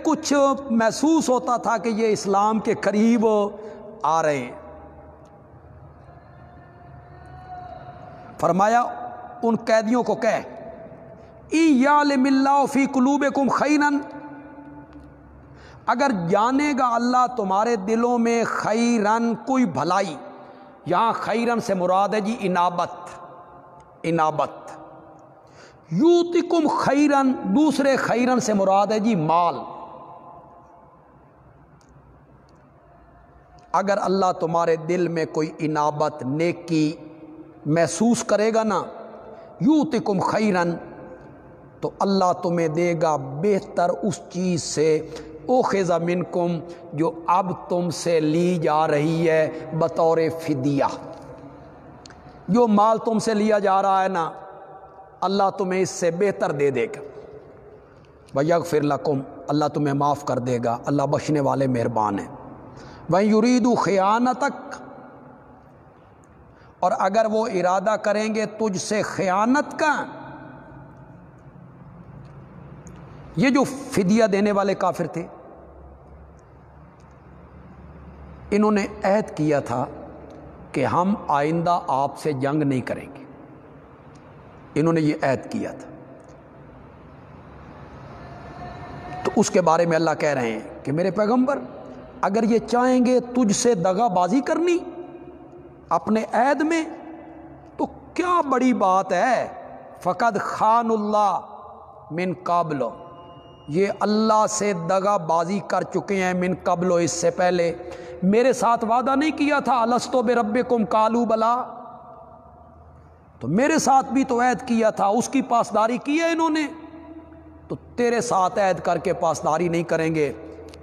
کچھ محسوس ہوتا تھا کہ یہ اسلام کے قریب آ رہے ہیں، فرمایا ان قیدیوں کو کہہ یعلم اللہ فی قلوبکم خیرا، اگر جانے گا اللہ تمہارے دلوں میں خیرن کوئی بھلائی، یہاں خیرن سے مراد ہے جی انابت، یوتکم خیرن، دوسرے خیرن سے مراد ہے جی مال، اگر اللہ تمہارے دل میں کوئی انابت نیکی محسوس کرے گا نا، یوتکم خیرن، تو اللہ تمہیں دے گا بہتر اس چیز سے، اخذ منکم، جو اب تم سے لی جا رہی ہے بطور فدیہ، جو مال تم سے لیا جا رہا ہے نا اللہ تمہیں اس سے بہتر دے دے گا، وَيَغْفِرْ لَكُمْ، اللہ تمہیں معاف کر دے گا، اللہ بخشنے والے مہربان ہیں۔ وَإِن يُرِيدُوا خِيَانَتَكَ، اور اگر وہ ارادہ کریں گے تجھ سے خیانت کا، یہ جو فدیہ دینے والے کافر تھے انہوں نے عہد کیا تھا کہ ہم آئندہ آپ سے جنگ نہیں کریں گے، انہوں نے یہ عہد کیا تھا، تو اس کے بارے میں اللہ کہہ رہے ہیں کہ میرے پیغمبر اگر یہ چاہیں گے تجھ سے دغا بازی کرنی اپنے عہد میں تو کیا بڑی بات ہے، فقد خان اللہ من قبل، یہ اللہ سے دغا بازی کر چکے ہیں، من قبل، اس سے پہلے میرے ساتھ وعدہ نہیں کیا تھا الست بربکم قالوا بلا، تو میرے ساتھ بھی تو عہد کیا تھا، اس کی پاسداری کی ہے انہوں نے، تو تیرے ساتھ عہد کر کے پاسداری نہیں کریں گے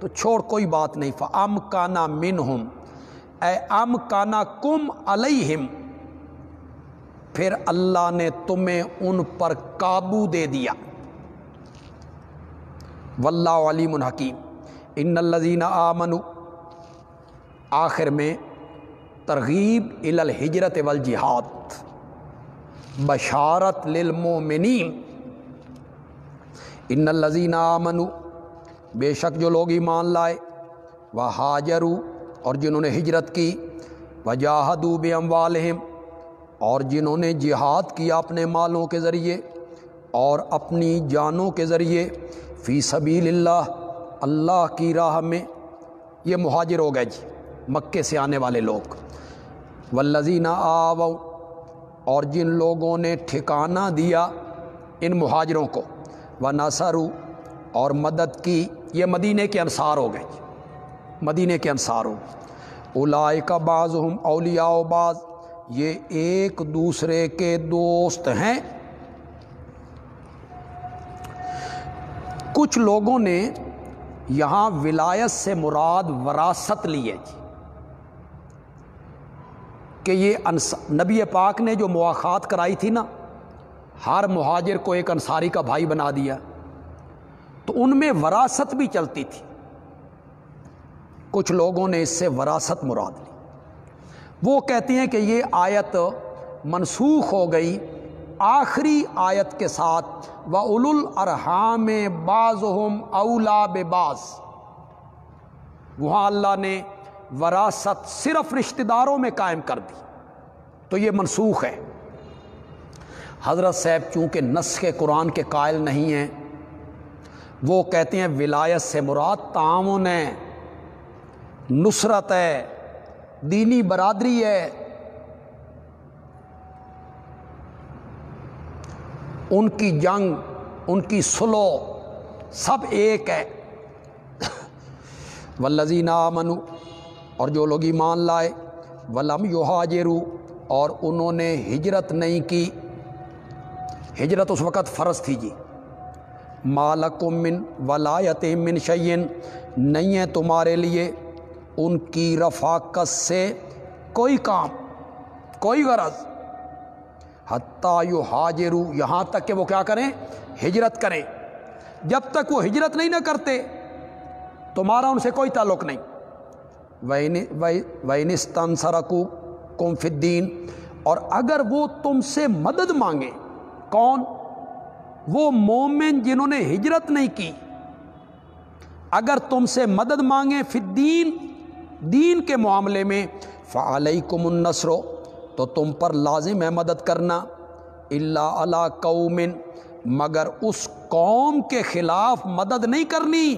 تو چھوڑ کوئی بات نہیں۔ فَأَمْكَنَ مِنْهُمْ، اے أَمْكَنَكُمْ عَلَيْهِمْ، پھر اللہ نے تمہیں ان پر قابو دے دیا، واللہ علیم حکیم۔ ان الذین آمنوا، آخر میں ترغیب الی الہجرت والجہاد، بشارت للمؤمنین۔ ان الذین آمنوا، بے شک جو لوگ ایمان لائے، وہاجروا، اور جنہوں نے ہجرت کی، وجاہدوا باموالہم، اور جنہوں نے جہاد کیا اپنے مالوں کے ذریعے اور اپنی جانوں کے ذریعے، فی سبیل اللہ، اللہ کی راہ میں، یہ مہاجر ہو گئے جی، مکے سے آنے والے لوگ۔ والذین آووا، اور جن لوگوں نے ٹھکانہ دیا ان مہاجروں کو، ونصروا، اور مدد کی، یہ مدینے کے انصار ہو گئے جی، مدینے کے انصار ہو۔ اولئک بعضهم اولیاء بعض، یہ ایک دوسرے کے دوست ہیں۔ کچھ لوگوں نے یہاں ولایت سے مراد وراثت لی ہے جی، کہ یہ نبی پاک نے جو مواخات کرائی تھی نا، ہر مہاجر کو ایک انصاری کا بھائی بنا دیا، تو ان میں وراثت بھی چلتی تھی، کچھ لوگوں نے اس سے وراثت مراد لی، وہ کہتے ہیں کہ یہ آیت منسوخ ہو گئی آخری آیت کے ساتھ، وَأُولُو الْأَرْحَامِ بَعْضُهُمْ أَوْلَىٰ بِبَعْضٍ، وہاں اللہ نے وراثت صرف رشتہ داروں میں قائم کر دی، تو یہ منسوخ ہے۔ حضرت صاحب چونکہ نسخ قرآن کے قائل نہیں ہیں، وہ کہتے ہیں ولایت سے مراد تعاون ہے، نصرت ہے، دینی برادری ہے، ان کی جنگ، ان کی صلح سب ایک ہے۔ والذین آمنوا، اور جو لوگ ایمان لائے، ولم یہاجروا، اور انہوں نے ہجرت نہیں کی۔ ہجرت اس وقت فرض تھی جی۔ ما لکم من ولایتہم من شیء، نہیں ہے تمہارے لیے ان کی رفاقت سے کوئی کام، کوئی غرض، حتیٰ یہاجروا، یہاں تک کہ وہ کیا کریں؟ ہجرت کریں۔ جب تک وہ ہجرت نہیں نہ کرتے تمہارا ان سے کوئی تعلق نہیں۔ وَإِنِ اسْتَنصَرَكُمْ فِي الدِّينِ، اور اگر وہ تم سے مدد مانگیں، کون؟ وہ مومن جنہوں نے ہجرت نہیں کی، اگر تم سے مدد مانگیں فی الدین، دین کے معاملے میں، فعلیکم النصر، تو تم پر لازم ہے مدد کرنا، الا علی قوم، مگر اس قوم کے خلاف مدد نہیں کرنی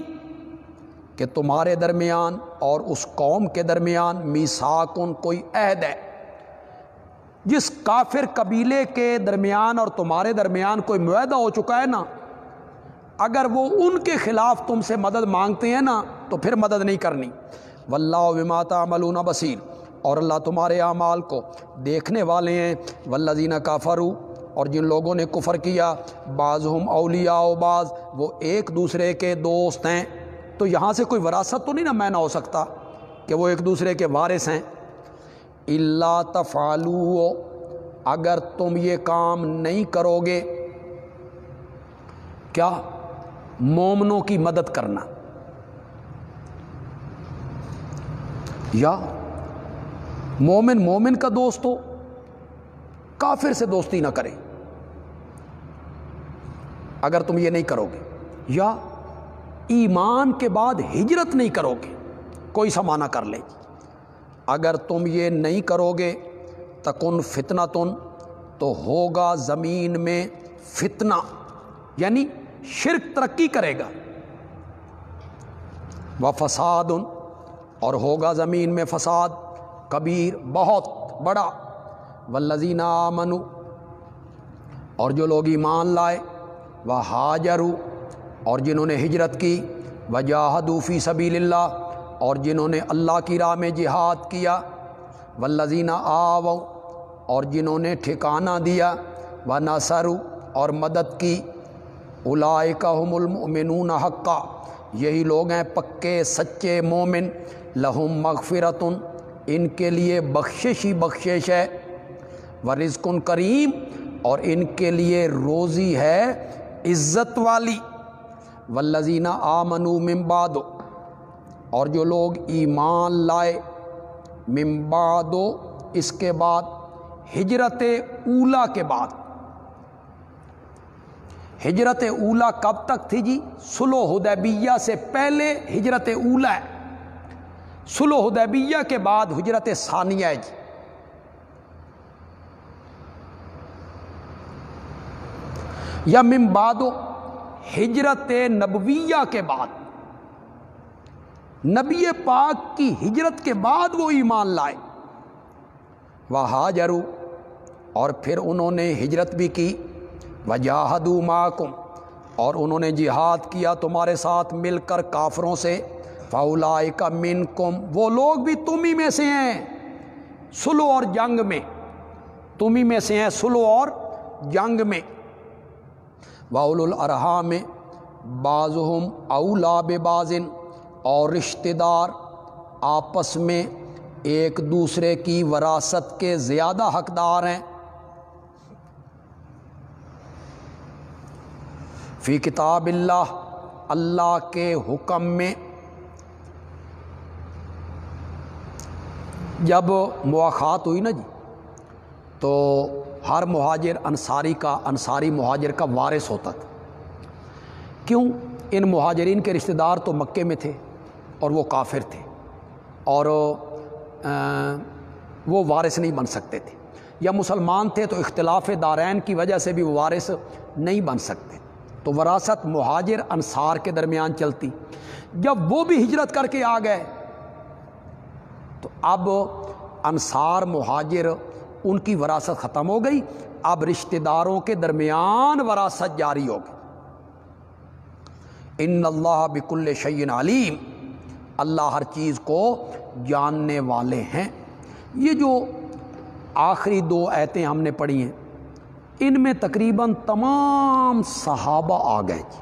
کہ تمہارے درمیان اور اس قوم کے درمیان میثاقن، کوئی عہد ہے۔ جس کافر قبیلے کے درمیان اور تمہارے درمیان کوئی معاہدہ ہو چکا ہے نا، اگر وہ ان کے خلاف تم سے مدد مانگتے ہیں نا تو پھر مدد نہیں کرنی۔ واللہ بما تعملون بصیر، اور اللہ تمہارے اعمال کو دیکھنے والے ہیں۔ والذین کفروا، اور جن لوگوں نے کفر کیا، بعضهم اولیاء بعض، وہ ایک دوسرے کے دوست ہیں۔ تو یہاں سے کوئی وراثت تو نہیں نا معنی ہو سکتا کہ وہ ایک دوسرے کے وارث ہیں۔ الا تفعلوا، اگر تم یہ کام نہیں کرو گے، کیا؟ مومنوں کی مدد کرنا، یا مومن کا دوست ہو، کافر سے دوستی نہ کرے اگر تم یہ نہیں کرو گے، یا ایمان کے بعد ہجرت نہیں کرو گے، کوئی سا معنی کر لے، اگر تم یہ نہیں کرو گے، تکن فتنۃ، تو ہوگا زمین میں فتنہ، یعنی شرک ترقی کرے گا، وفساد، اور ہوگا زمین میں فساد، کبیر، بہت بڑا۔ والذین آمنوا، اور جو لوگ ایمان لائے، وہاجروا، اور جنہوں نے ہجرت کی، وجاہدوا فی سبیل اللہ، اور جنہوں نے اللہ کی راہ میں جہاد کیا، والذین آووا، اور جنہوں نے ٹھکانہ دیا، ونصروا، اور مدد کی، اولئک ھم المؤمنون حقا، یہی لوگ ہیں پکے سچے مومن، لہم مغفرۃ، ان کے لیے بخشش ہی بخشش ہے، ورزق کریم، اور ان کے لیے روزی ہے عزت والی۔ والذین آمنوا من بعد، اور جو لوگ ایمان لائے، من بعد، اس کے بعد، ہجرت اولا کے بعد۔ ہجرت اولا کب تک تھی جی؟ صلح حدیبیہ سے پہلے ہجرت اولا ہے، صلح حدیبیہ کے بعد ہجرت ثانیہ ہے جی۔ یا من بعد، ہجرت نبویہ کے بعد، نبی پاک کی ہجرت کے بعد وہ ایمان لائے، وہاجروا، اور پھر انہوں نے ہجرت بھی کی، وجاہدوا معکم، اور انہوں نے جہاد کیا تمہارے ساتھ مل کر کافروں سے، فاولئک منکم، وہ لوگ بھی تم ہی میں سے ہیں، صلح اور جنگ میں تم ہی میں سے ہیں، صلح اور جنگ میں۔ واولو الارحام بعضهم اولی ببعض، اور رشتہ دار آپس میں ایک دوسرے کی وراثت کے زیادہ حقدار ہیں۔ فی کتاب اللہ، اللہ کے حکم میں، جب مواخات ہوئی نا جی، تو ہر مہاجر انصاری مہاجر کا وارث ہوتا تھا۔ کیوں؟ ان مہاجرین کے رشتہ دار تو مکے میں تھے اور وہ کافر تھے، اور وہ وارث نہیں بن سکتے تھے، یا مسلمان تھے تو اختلاف دارین کی وجہ سے بھی وہ وارث نہیں بن سکتے، تو وراثت مہاجر انصار کے درمیان چلتی۔ جب وہ بھی ہجرت کر کے آ گئے تو اب انصار مہاجر ان کی وراثت ختم ہو گئی، اب رشتہ داروں کے درمیان وراثت جاری ہوگی۔ ان اللہ بکل شیء علیم، اللہ ہر چیز کو جاننے والے ہیں۔ یہ جو آخری دو آیتیں ہم نے پڑھی ہیں، ان میں تقریباً تمام صحابہ آ گئے جی،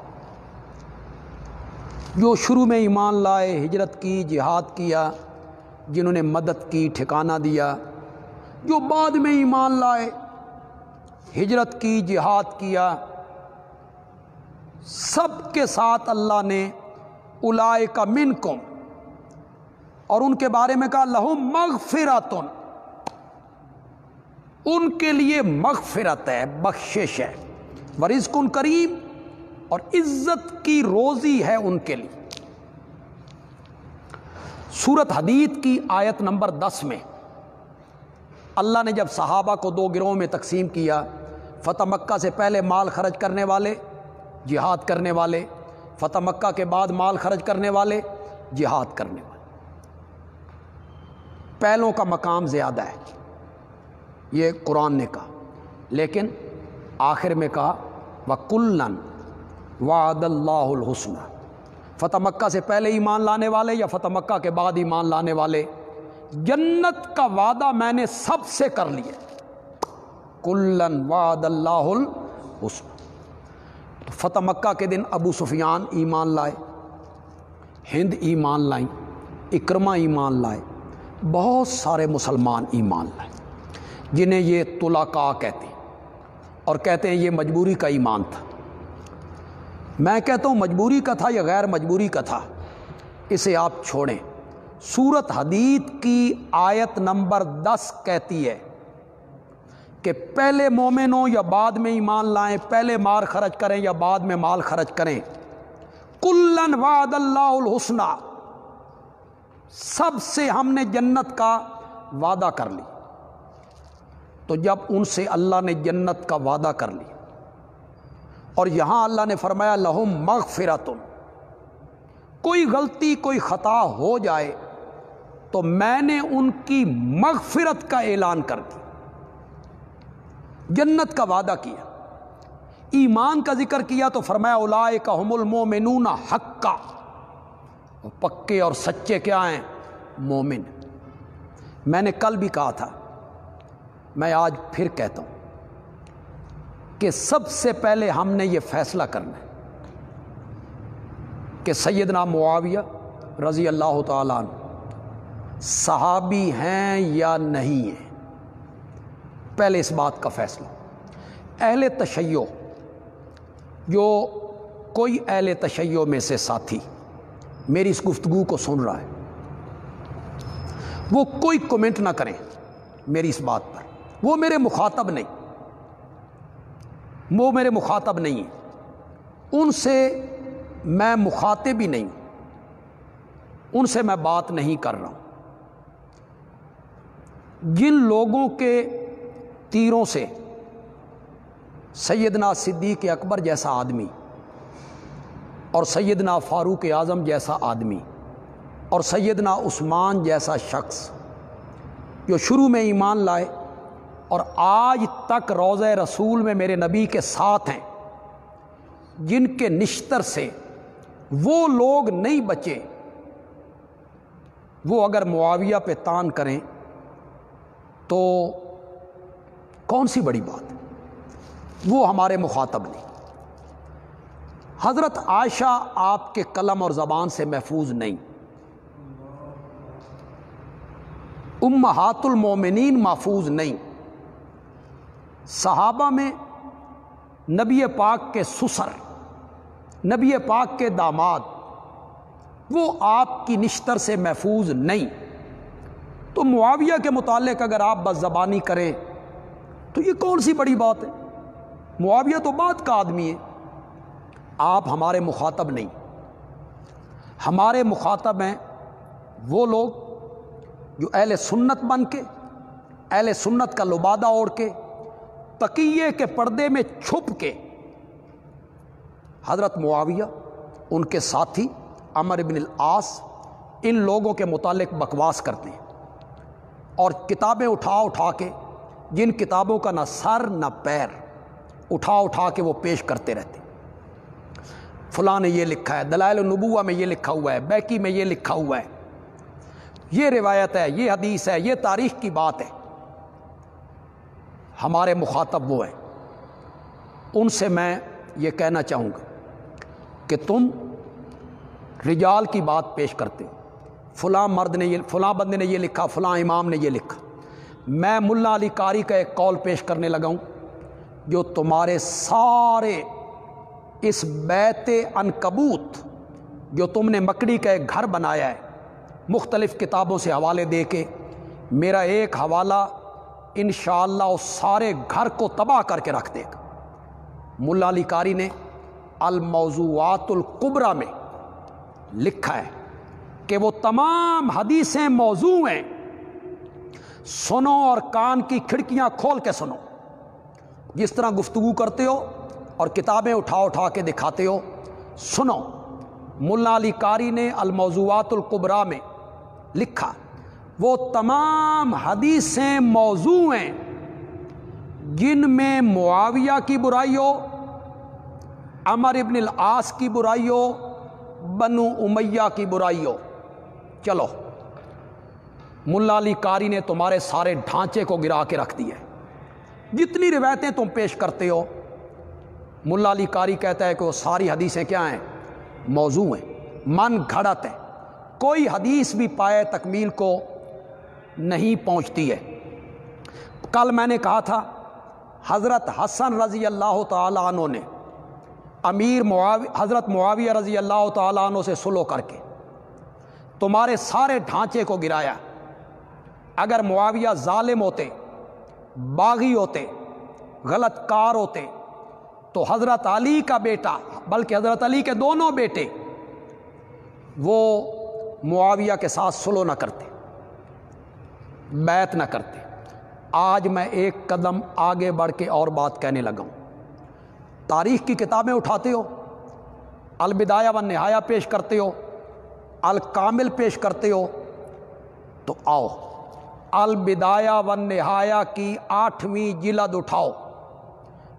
جو شروع میں ایمان لائے، ہجرت کی، جہاد کیا، جنہوں نے مدد کی، ٹھکانہ دیا، جو بعد میں ایمان لائے، ہجرت کی، جہاد کیا، سب کے ساتھ اللہ نے اولئک منکم، اور ان کے بارے میں کہا لہم مغفرۃ، ان کے لیے مغفرت ہے، بخشش ہے، ورزق کریم، اور عزت کی روزی ہے ان کے لیے۔ سورۃ حدید کی آیت نمبر 10 میں اللہ نے جب صحابہ کو دو گروہوں میں تقسیم کیا، فتح مکہ سے پہلے مال خرچ کرنے والے، جہاد کرنے والے، فتح مکہ کے بعد مال خرچ کرنے والے، جہاد کرنے والے، پہلوں کا مقام زیادہ ہے، یہ قرآن نے کہا، لیکن آخر میں کہا وَكُلًّا وعد اللہ الحسنى، فتح مکہ سے پہلے ایمان لانے والے یا فتح مکہ کے بعد ایمان لانے والے، جنت کا وعدہ میں نے سب سے کر لیا، کُلًّا وعد اللہ الحسنى۔ تو فتح مکہ کے دن ابو سفیان ایمان لائے، ہند ایمان لائیں، اکرمہ ایمان لائے، بہت سارے مسلمان ایمان لائے، جنہیں یہ طلقاء کہتے ہیں، اور کہتے ہیں یہ مجبوری کا ایمان تھا۔ میں کہتا ہوں مجبوری کا تھا یا غیر مجبوری کا تھا، اسے آپ چھوڑیں۔ سورۃ حدید کی آیت نمبر 10 کہتی ہے کہ پہلے مومن ہوں یا بعد میں ایمان لائیں، پہلے مال خرچ کریں یا بعد میں مال خرچ کریں، کُلًّا وعد اللہ الحسنى، سب سے ہم نے جنت کا وعدہ کر لی۔ تو جب ان سے اللہ نے جنت کا وعدہ کر لی، اور یہاں اللہ نے فرمایا لہم مغفرۃ، کوئی غلطی کوئی خطا ہو جائے تو میں نے ان کی مغفرت کا اعلان کر دیا، جنت کا وعدہ کیا، ایمان کا ذکر کیا تو فرمایا اولئک ھم المؤمنون حقا، پکے اور سچے کیا ہیں؟ مومن۔ میں نے کل بھی کہا تھا، میں آج پھر کہتا ہوں کہ سب سے پہلے ہم نے یہ فیصلہ کرنا ہے کہ سیدنا معاویہ رضی اللہ تعالیٰ عنہ صحابی ہیں یا نہیں ہیں، پہلے اس بات کا فیصلہ۔ اہل تشیع، جو کوئی اہل تشیع میں سے ساتھی میری اس گفتگو کو سن رہا ہے، وہ کوئی کومنٹ نہ کریں میری اس بات پر، وہ میرے مخاطب نہیں، وہ میرے مخاطب نہیں ہیں، ان سے میں مخاطب ہی نہیں، ان سے میں بات نہیں کر رہا ہوں۔ جن لوگوں کے تیروں سے سیدنا صدیق اکبر جیسا آدمی اور سیدنا فاروق اعظم جیسا آدمی اور سیدنا عثمان جیسا شخص جو شروع میں ایمان لائے اور آج تک روضہ رسول میں میرے نبی کے ساتھ ہیں، جن کے نشتر سے وہ لوگ نہیں بچے، وہ اگر معاویہ پہ تان کریں تو کون سی بڑی بات ہے؟ وہ ہمارے مخاطب نہیں۔ حضرت عائشہ آپ کے قلم اور زبان سے محفوظ نہیں، امہات المومنین محفوظ نہیں، صحابہ میں نبی پاک کے سسر، نبی پاک کے داماد، وہ آپ کی نشتر سے محفوظ نہیں۔ تو معاویہ کے متعلق اگر آپ بس زبانی کریں تو یہ کون سی بڑی بات ہے؟ معاویہ تو بعد کا آدمی ہے، آپ ہمارے مخاطب نہیں۔ ہمارے مخاطب ہیں وہ لوگ جو اہل سنت بن کے، اہل سنت کا لبادہ اوڑھ کے، تقیے کے پردے میں چھپ کے حضرت معاویہ، ان کے ساتھی عمرو بن العاص، ان لوگوں کے متعلق بکواس کرتے ہیں اور کتابیں اٹھا اٹھا کے جن کتابوں کا نہ سر نہ پیر، اٹھا اٹھا کے وہ پیش کرتے رہتے، فلاں نے یہ لکھا ہے، دلائل النبوہ میں یہ لکھا ہوا ہے، بیکی میں یہ لکھا ہوا ہے، یہ روایت ہے، یہ حدیث ہے، یہ تاریخ کی بات ہے۔ ہمارے مخاطب وہ ہیں، ان سے میں یہ کہنا چاہوں گا کہ تم رجال کی بات پیش کرتے ہو، فلاں مرد نے یہ، فلاں بندے نے یہ لکھا، فلاں امام نے یہ لکھا۔ میں ملا علی قاری کا ایک قول پیش کرنے لگا ہوں جو تمہارے سارے اس بیت عنکبوت جو تم نے مکڑی کا ایک گھر بنایا ہے، مختلف کتابوں سے حوالے دے کے، میرا ایک حوالہ انشاءاللہ اس سارے گھر کو تباہ کر کے رکھ دے گا۔ ملا علی قاری نے الموضوعات الکبریٰ میں لکھا ہے کہ وہ تمام حدیثیں موضوع ہیں، سنو اور کان کی کھڑکیاں کھول کے سنو، جس طرح گفتگو کرتے ہو اور کتابیں اٹھا اٹھا کے دکھاتے ہو، سنو۔ ملا علی قاری نے الموضوعات الکبریٰ میں لکھا وہ تمام حدیثیں موضوع ہیں جن میں معاویہ کی برائی ہو، عمر ابن العاص کی برائی ہو، بنو امیہ کی برائی ہو۔ چلو، ملا علی قاری نے تمہارے سارے ڈھانچے کو گرا کے رکھ دیا ہے، جتنی روایتیں تم پیش کرتے ہو، ملا علی قاری کہتا ہے کہ وہ ساری حدیثیں کیا ہیں؟ موضوع ہیں، من گھڑت ہیں، کوئی حدیث بھی پائے تکمیل کو نہیں پہنچتی ہے۔ کل میں نے کہا تھا حضرت حسن رضی اللہ تعالیٰ عنہ نے حضرت معاویہ رضی اللہ تعالیٰ عنہ سے صلح کر کے تمہارے سارے ڈھانچے کو گرایا۔ اگر معاویہ ظالم ہوتے، باغی ہوتے، غلط کار ہوتے تو حضرت علی کا بیٹا، بلکہ حضرت علی کے دونوں بیٹے، وہ معاویہ کے ساتھ صلح نہ کرتے، بیعت نہ کرتے۔ آج میں ایک قدم آگے بڑھ کے اور بات کہنے لگا ہوں۔ تاریخ کی کتابیں اٹھاتے ہو، البدایہ والنہایہ پیش کرتے ہو، الکامل پیش کرتے ہو، تو آؤ البدایہ والنہایہ کی 8ویں جلد اٹھاؤ۔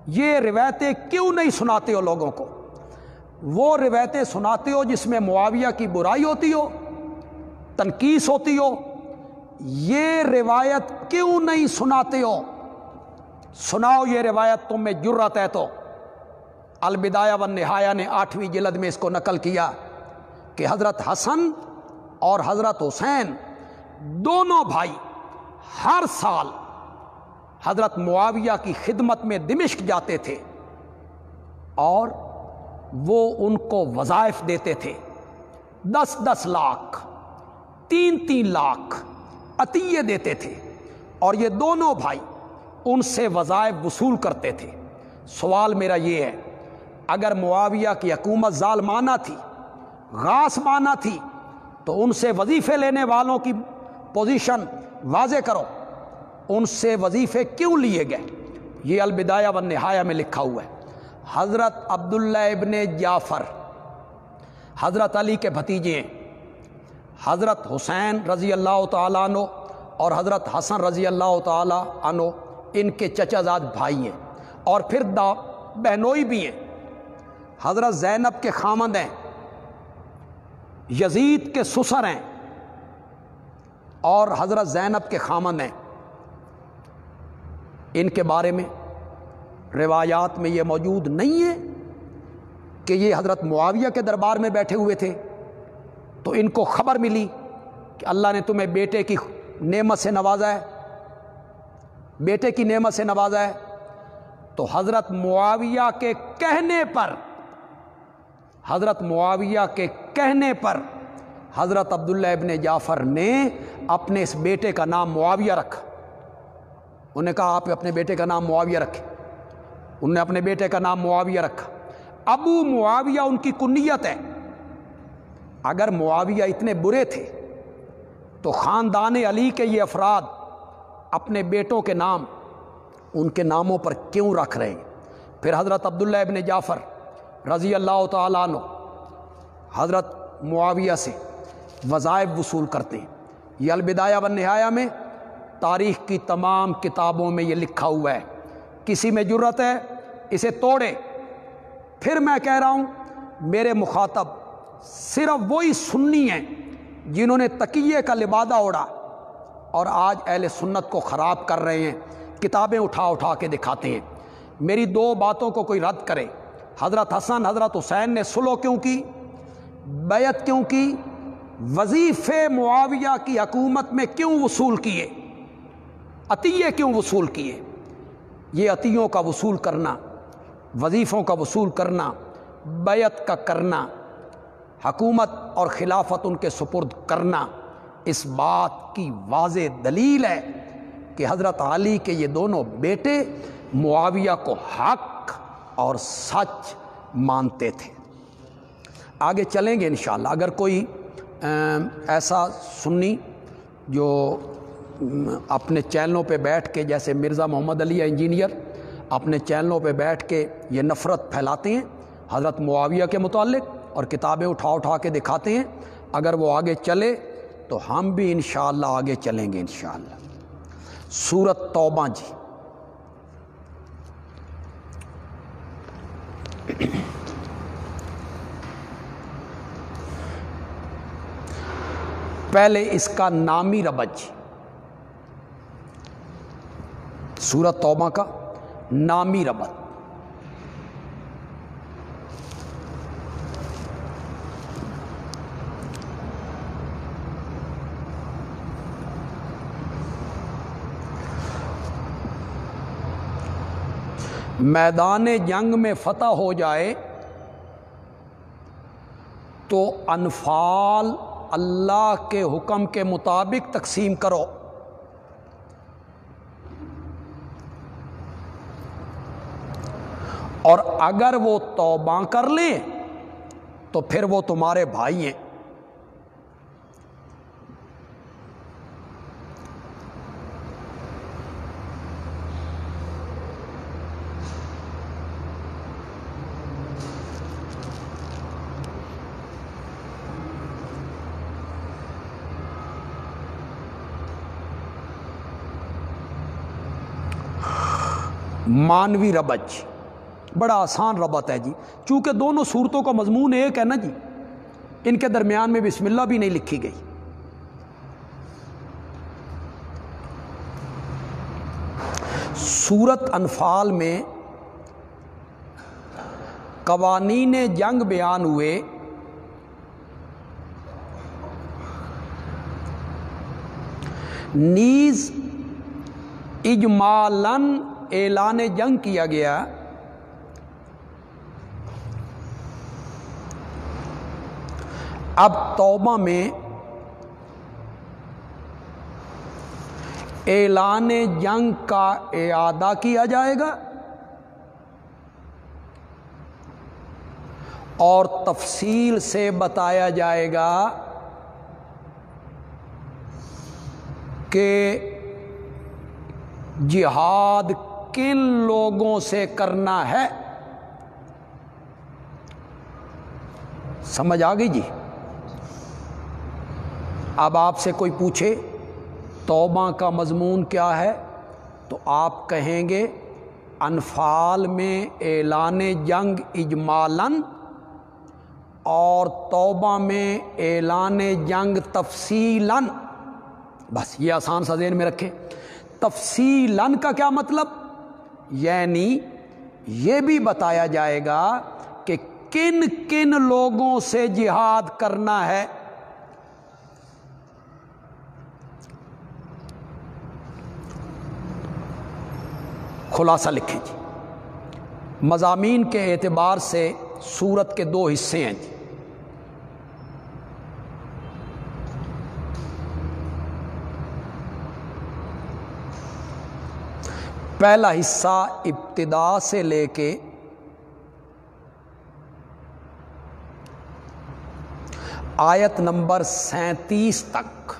یہ روایتیں کیوں نہیں سناتے ہو لوگوں کو؟ وہ روایتیں سناتے ہو جس میں معاویہ کی برائی ہوتی ہو، تنقیص ہوتی ہو، یہ روایت کیوں نہیں سناتے ہو؟ سناؤ یہ روایت، تم میں جرأت ہے تو۔ البدایہ والنہایہ نے 8ویں جلد میں اس کو نقل کیا کہ حضرت حسن اور حضرت حسین دونوں بھائی ہر سال حضرت معاویہ کی خدمت میں دمشق جاتے تھے اور وہ ان کو وظائف دیتے تھے، 10 لاکھ 3 لاکھ عطیے دیتے تھے، اور یہ دونوں بھائی ان سے وظائف وصول کرتے تھے۔ سوال میرا یہ ہے، اگر معاویہ کی حکومت ظالمانہ تھی، غاصبانہ تھی، تو ان سے وظیفے لینے والوں کی پوزیشن واضح کرو، ان سے وظیفے کیوں لیے گئے؟ یہ البدایہ والنہایہ میں لکھا ہوا ہے۔ حضرت عبداللہ ابن جعفر حضرت علی کے بھتیجے ہیں، حضرت حسین رضی اللہ تعالیٰ عنہ اور حضرت حسن رضی اللہ تعالیٰ عنہ ان کے چچا زاد بھائی ہیں، اور پھر بہنوئی بھی ہیں۔ حضرت زینب کے خامند ہیں، یزید کے سسر ہیں، اور حضرت زینب کے خامند ہیں۔ ان کے بارے میں روایات میں یہ موجود نہیں ہے کہ یہ حضرت معاویہ کے دربار میں بیٹھے ہوئے تھے تو ان کو خبر ملی کہ اللہ نے تمہیں بیٹے کی نعمت سے نوازا ہے، بیٹے کی نعمت سے نوازا ہے، تو حضرت معاویہ کے کہنے پر، حضرت معاویہ کے کہنے پر حضرت عبداللہ ابن جعفر نے اپنے اس بیٹے کا نام معاویہ رکھا۔ انہوں نے کہا آپ اپنے بیٹے کا نام معاویہ رکھیں، انہوں نے اپنے بیٹے کا نام معاویہ رکھا۔ ابو معاویہ ان کی کنیت ہے۔ اگر معاویہ اتنے برے تھے تو خاندان علی کے یہ افراد اپنے بیٹوں کے نام ان کے ناموں پر کیوں رکھ رہے ہیں؟ پھر حضرت عبداللہ ابن جعفر رضی اللہ تعالیٰ عنہ حضرت معاویہ سے وظائف وصول کرتے ہیں۔ یہ البدایہ والنہایہ میں تاریخ کی تمام کتابوں میں یہ لکھا ہوا ہے، کسی میں جرت ہے اسے توڑے۔ پھر میں کہہ رہا ہوں میرے مخاطب صرف وہی سنی ہیں جنہوں نے تقیے کا لبادہ اوڑھا اور آج اہل سنت کو خراب کر رہے ہیں، کتابیں اٹھا اٹھا کے دکھاتے ہیں۔ میری دو باتوں کو کوئی رد کرے، حضرت حسن حضرت حسین نے صلح کیوں کی، بیعت کیوں کی، وظیفے معاویہ کی حکومت میں کیوں وصول کیے، عطیے کیوں وصول کیے؟ یہ عطیوں کا وصول کرنا، وظیفوں کا وصول کرنا، بیعت کا کرنا، حکومت اور خلافت ان کے سپرد کرنا، اس بات کی واضح دلیل ہے کہ حضرت علی کے یہ دونوں بیٹے معاویہ کو حق اور سچ مانتے تھے۔ آگے چلیں گے انشاءاللہ۔ اگر کوئی ایسا سنی جو اپنے چینلوں پہ بیٹھ کے، جیسے مرزا محمد علی انجینئر اپنے چینلوں پہ بیٹھ کے یہ نفرت پھیلاتے ہیں حضرت معاویہ کے متعلق اور کتابیں اٹھا اٹھا کے دکھاتے ہیں، اگر وہ آگے چلے تو ہم بھی انشاءاللہ آگے چلیں گے انشاءاللہ۔ سورۃ توبہ جی، پہلے اس کا نامی ربط، سورۃ توبہ کا نامی ربط۔ میدان جنگ میں فتح ہو جائے تو انفال اللہ کے حکم کے مطابق تقسیم کرو، اور اگر وہ توبہ کر لیں تو پھر وہ تمہارے بھائی ہیں۔ مانوی ربط بڑا آسان ربط ہے جی، چونکہ دونوں صورتوں کا مضمون ایک ہے نا جی، ان کے درمیان میں بسم اللہ بھی نہیں لکھی گئی۔ سورۃ انفال میں قوانین جنگ بیان ہوئے، نیز اجمالاً اعلان جنگ کیا گیا۔ اب توبہ میں اعلان جنگ کا اعادہ کیا جائے گا اور تفصیل سے بتایا جائے گا کہ جہاد کن لوگوں سے کرنا ہے۔ سمجھ آ گئی جی؟ اب آپ سے کوئی پوچھے توبہ کا مضمون کیا ہے تو آپ کہیں گے انفال میں اعلان جنگ اجمالاً اور توبہ میں اعلان جنگ تفصیلاً۔ بس یہ آسان سا ذہن میں رکھیں۔ تفصیلاً کا کیا مطلب؟ یعنی یہ بھی بتایا جائے گا کہ کن کن لوگوں سے جہاد کرنا ہے۔ خلاصہ لکھیں جی، مضامین کے اعتبار سے سورت کے دو حصے ہیں جی۔ پہلا حصہ ابتدا سے لے کے آیت نمبر 37 تک،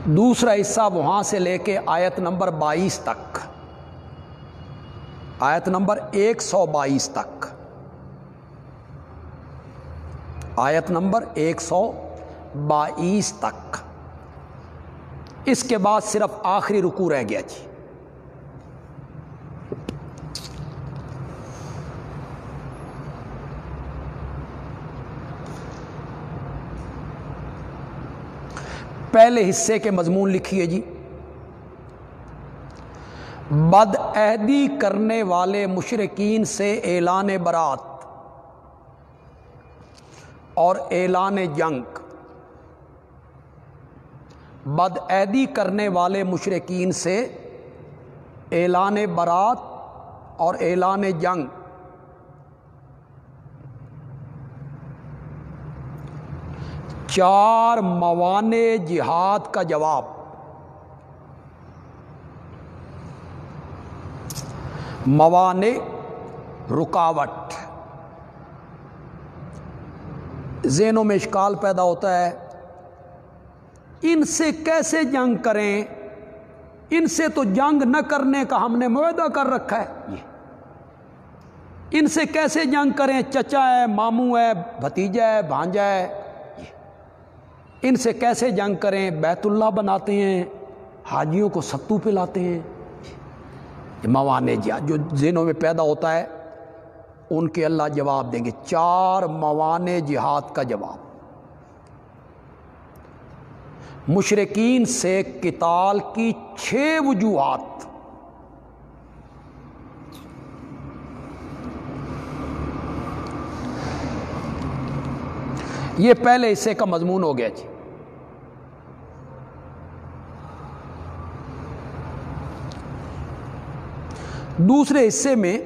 دوسرا حصہ وہاں سے لے کے آیت نمبر 22 تک، آیت نمبر 122 تک، آیت نمبر 122 تک۔ اس کے بعد صرف آخری رکوع رہ گیا جی۔ پہلے حصے کے مضمون لکھیے جی۔ بد عہدی کرنے والے مشرکین سے اعلان برات اور اعلان جنگ۔ بد عہدی کرنے والے مشرکین سے اعلان برات اور اعلان جنگ۔ چار موانع جہاد کا جواب۔ موانع رکاوٹ۔ ذہنوں میں اشکال پیدا ہوتا ہے، ان سے کیسے جنگ کریں؟ ان سے تو جنگ نہ کرنے کا ہم نے معاہدہ کر رکھا ہے، ان سے کیسے جنگ کریں؟ چچا ہے، ماموں ہے، بھتیجا ہے، بھانجا ہے، ان سے کیسے جنگ کریں؟ بیت اللہ بناتے ہیں، حاجیوں کو ستو پلاتے ہیں۔ موانع جہاد جو ذہنوں میں پیدا ہوتا ہے ان کے اللہ جواب دیں گے۔ چار موانع جہاد کا جواب۔ مشرکین سے قتال کی 6 وجوہات۔ یہ پہلے حصے کا مضمون ہو گیا جی۔ دوسرے حصے میں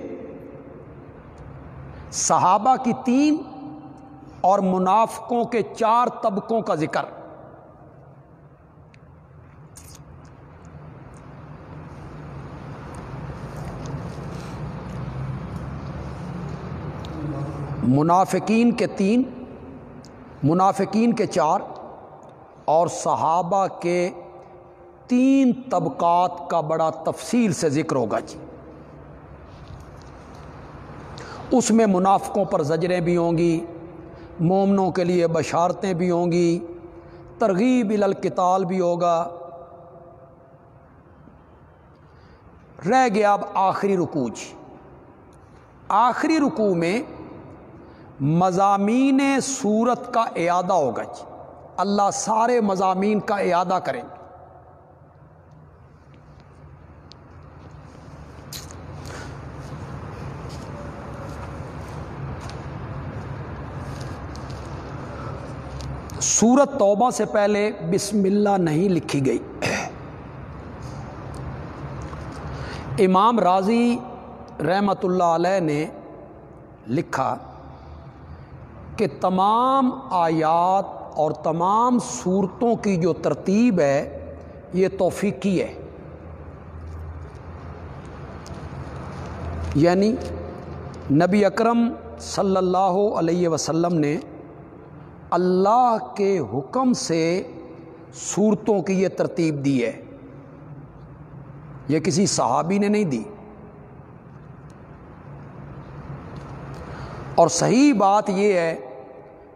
صحابہ کی 3 اور منافقوں کے 4 طبقوں کا ذکر۔ منافقین کے 3، منافقین کے 4 اور صحابہ کے 3 طبقات کا بڑا تفصیل سے ذکر ہوگا جی۔ اس میں منافقوں پر زجریں بھی ہوں گی، مومنوں کے لیے بشارتیں بھی ہوں گی، ترغیب الی القتال بھی ہوگا۔ رہ گیا اب آخری رکوع جی۔ آخری رکوع میں مضامین سورت کا اعادہ ہوگا جی۔ اللہ سارے مضامین کا اعادہ کریں گے۔ سورت توبہ سے پہلے بسم اللہ نہیں لکھی گئی۔ امام رازی رحمۃ اللہ علیہ نے لکھا کہ تمام آیات اور تمام سورتوں کی جو ترتیب ہے یہ توفیقی ہے، یعنی نبی اکرم صلی اللہ علیہ وسلم نے اللہ کے حکم سے سورتوں کی یہ ترتیب دی ہے، یہ کسی صحابی نے نہیں دی۔ اور صحیح بات یہ ہے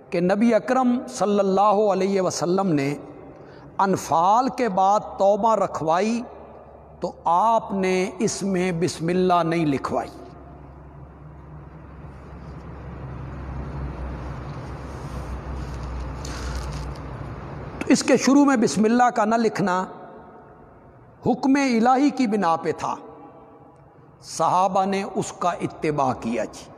کہ نبی اکرم صلی اللہ علیہ وسلم نے انفال کے بعد توبہ رکھوائی تو آپ نے اس میں بسم اللہ نہیں لکھوائی۔ تو اس کے شروع میں بسم اللہ کا نہ لکھنا حکم الہی کی بنا پہ تھا، صحابہ نے اس کا اتباع کیا جی۔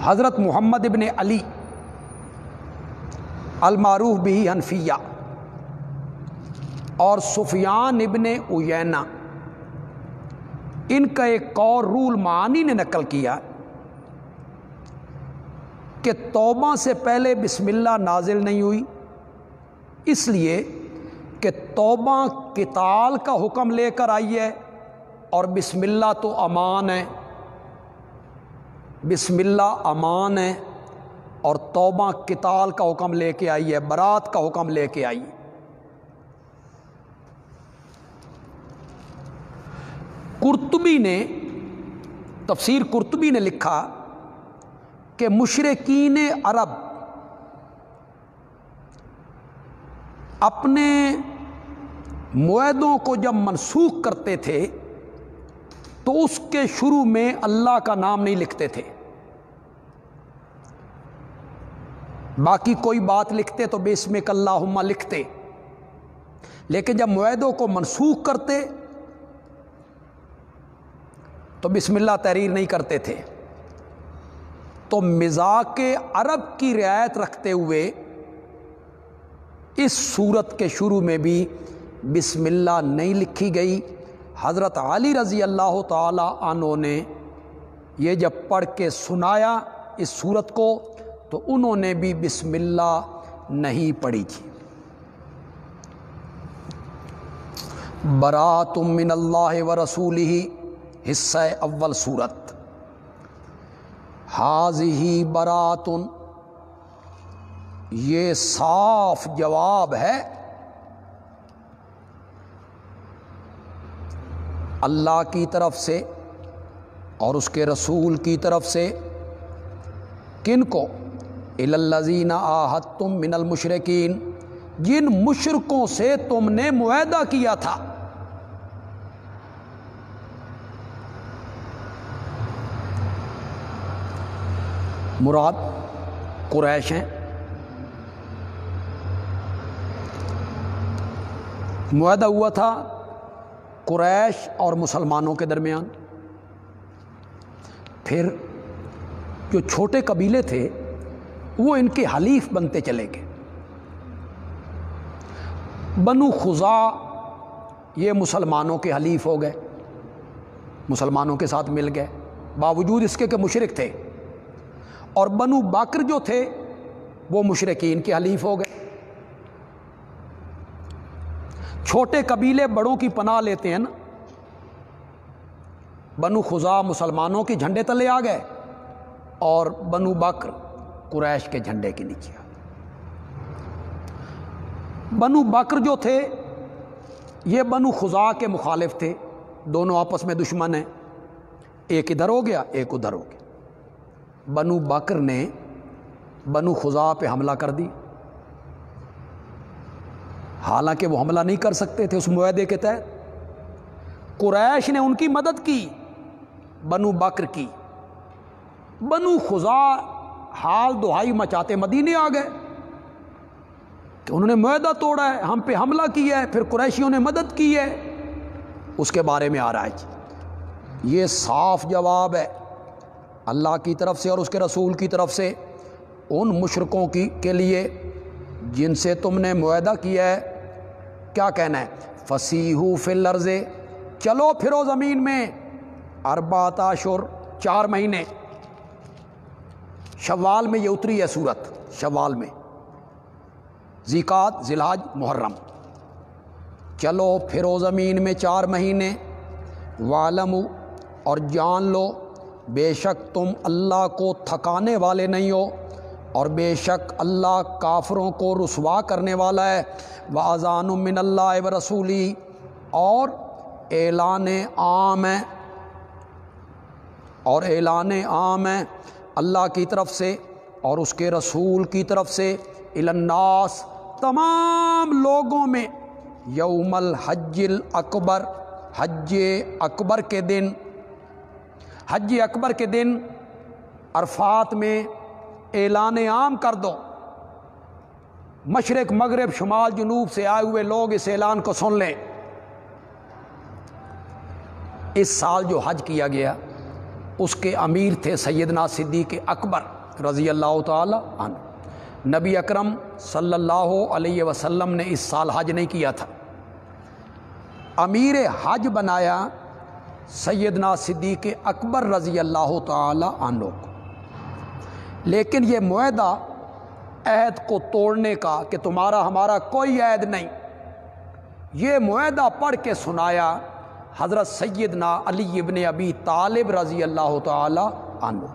حضرت محمد ابن علی المعروف بہ حنفیہ اور سفیان ابن عیینہ، ان کا ایک قول رول معانی نے نقل کیا کہ توبہ سے پہلے بسم اللہ نازل نہیں ہوئی، اس لیے کہ توبہ قتال کا حکم لے کر آئی ہے اور بسم اللہ تو امان ہے، بسم اللہ امان ہے، اور توبہ قتال کا حکم لے کے آئی ہے، برات کا حکم لے کے آئی ہے۔ قرطبی نے تفسیر قرطبی نے لکھا کہ مشرکین عرب اپنے معاہدوں کو جب منسوخ کرتے تھے تو اس کے شروع میں اللہ کا نام نہیں لکھتے تھے، باقی کوئی بات لکھتے تو بسمک اللہم لکھتے، لیکن جب معاہدوں کو منسوخ کرتے تو بسم اللہ تحریر نہیں کرتے تھے۔ تو مزاق عرب کی رعایت رکھتے ہوئے اس سورت کے شروع میں بھی بسم اللہ نہیں لکھی گئی۔ حضرت علی رضی اللہ تعالی عنہ نے یہ جب پڑھ کے سنایا اس سورت کو تو انہوں نے بھی بسم اللہ نہیں پڑھی تھی۔ برات من اللہ ورسولہ حصہ اول سورت، حاذہ برات، یہ صاف جواب ہے اللہ کی طرف سے اور اس کے رسول کی طرف سے۔ کن کو؟ الی الذین عاہدتم من المشرکین، جن مشرکوں سے تم نے معاہدہ کیا تھا۔ مراد قریش ہیں، معاہدہ ہوا تھا قریش اور مسلمانوں کے درمیان۔ پھر جو چھوٹے قبیلے تھے وہ ان کے حلیف بنتے چلے گئے۔ بنو خزاع یہ مسلمانوں کے حلیف ہو گئے، مسلمانوں کے ساتھ مل گئے باوجود اس کے کہ مشرک تھے، اور بنو بکر جو تھے وہ مشرکین کے حلیف ہو گئے۔ چھوٹے قبیلے بڑوں کی پناہ لیتے ہیں نا، بنو خزاع مسلمانوں کے جھنڈے تلے آ گئے اور بنو بکر قریش کے جھنڈے کے نیچے آ گئے۔ بنو بکر جو تھے یہ بنو خزاع کے مخالف تھے، دونوں آپس میں دشمن ہیں، ایک ادھر ہو گیا ایک ادھر ہو گیا۔ بنو بکر نے بنو خزاع پہ حملہ کر دی، حالانکہ وہ حملہ نہیں کر سکتے تھے اس معاہدے کے تحت۔ قریش نے ان کی مدد کی، بنو بکر کی۔ بنو خزاع حال دہائی مچاتے مدینے آ گئے کہ انہوں نے معاہدہ توڑا ہے، ہم پہ حملہ کیا ہے، پھر قریشیوں نے مدد کی ہے، اس کے بارے میں آ رہا ہے۔ یہ صاف جواب ہے اللہ کی طرف سے اور اس کے رسول کی طرف سے ان مشرکوں کے لیے جن سے تم نے معاہدہ کیا ہے۔ کیا کہنا ہے؟ فسیحوا فی الارض، چلو پھرو زمین میں، اربعۃ اشہر، 4 مہینے۔ شوال میں یہ اتری ہے سورت، شوال میں، ذیقعد، ذی الحج، محرم۔ چلو پھرو زمین میں 4 مہینے۔ وَاعْلَمُوا، اور جان لو، بے شک تم اللہ کو تھکانے والے نہیں ہو، اور بے شک اللہ کافروں کو رسوا کرنے والا ہے۔ وَأَذَانٌ مِّنَ اللَّهِ وَرَسُولِهِ، اور اعلان عام ہے، اور اعلان عام ہے اللہ کی طرف سے اور اس کے رسول کی طرف سے، الی الناس، تمام لوگوں میں، یوم الحج الاکبر، حج اکبر کے دن، حج اکبر کے دن عرفات میں اعلان عام کر دو، مشرق مغرب شمال جنوب سے آئے ہوئے لوگ اس اعلان کو سن لیں۔ اس سال جو حج کیا گیا اس کے امیر تھے سیدنا صدیق اکبر رضی اللہ تعالی عنہ۔ نبی اکرم صلی اللہ علیہ وسلم نے اس سال حج نہیں کیا تھا، امیر حج بنایا سیدنا صدیق اکبر رضی اللہ تعالی عنہ کو۔ لیکن یہ معاہدہ عہد کو توڑنے کا کہ تمہارا ہمارا کوئی عہد نہیں، یہ معاہدہ پڑھ کے سنایا حضرت سیدنا علی ابن ابی طالب رضی اللہ تعالی عنہ۔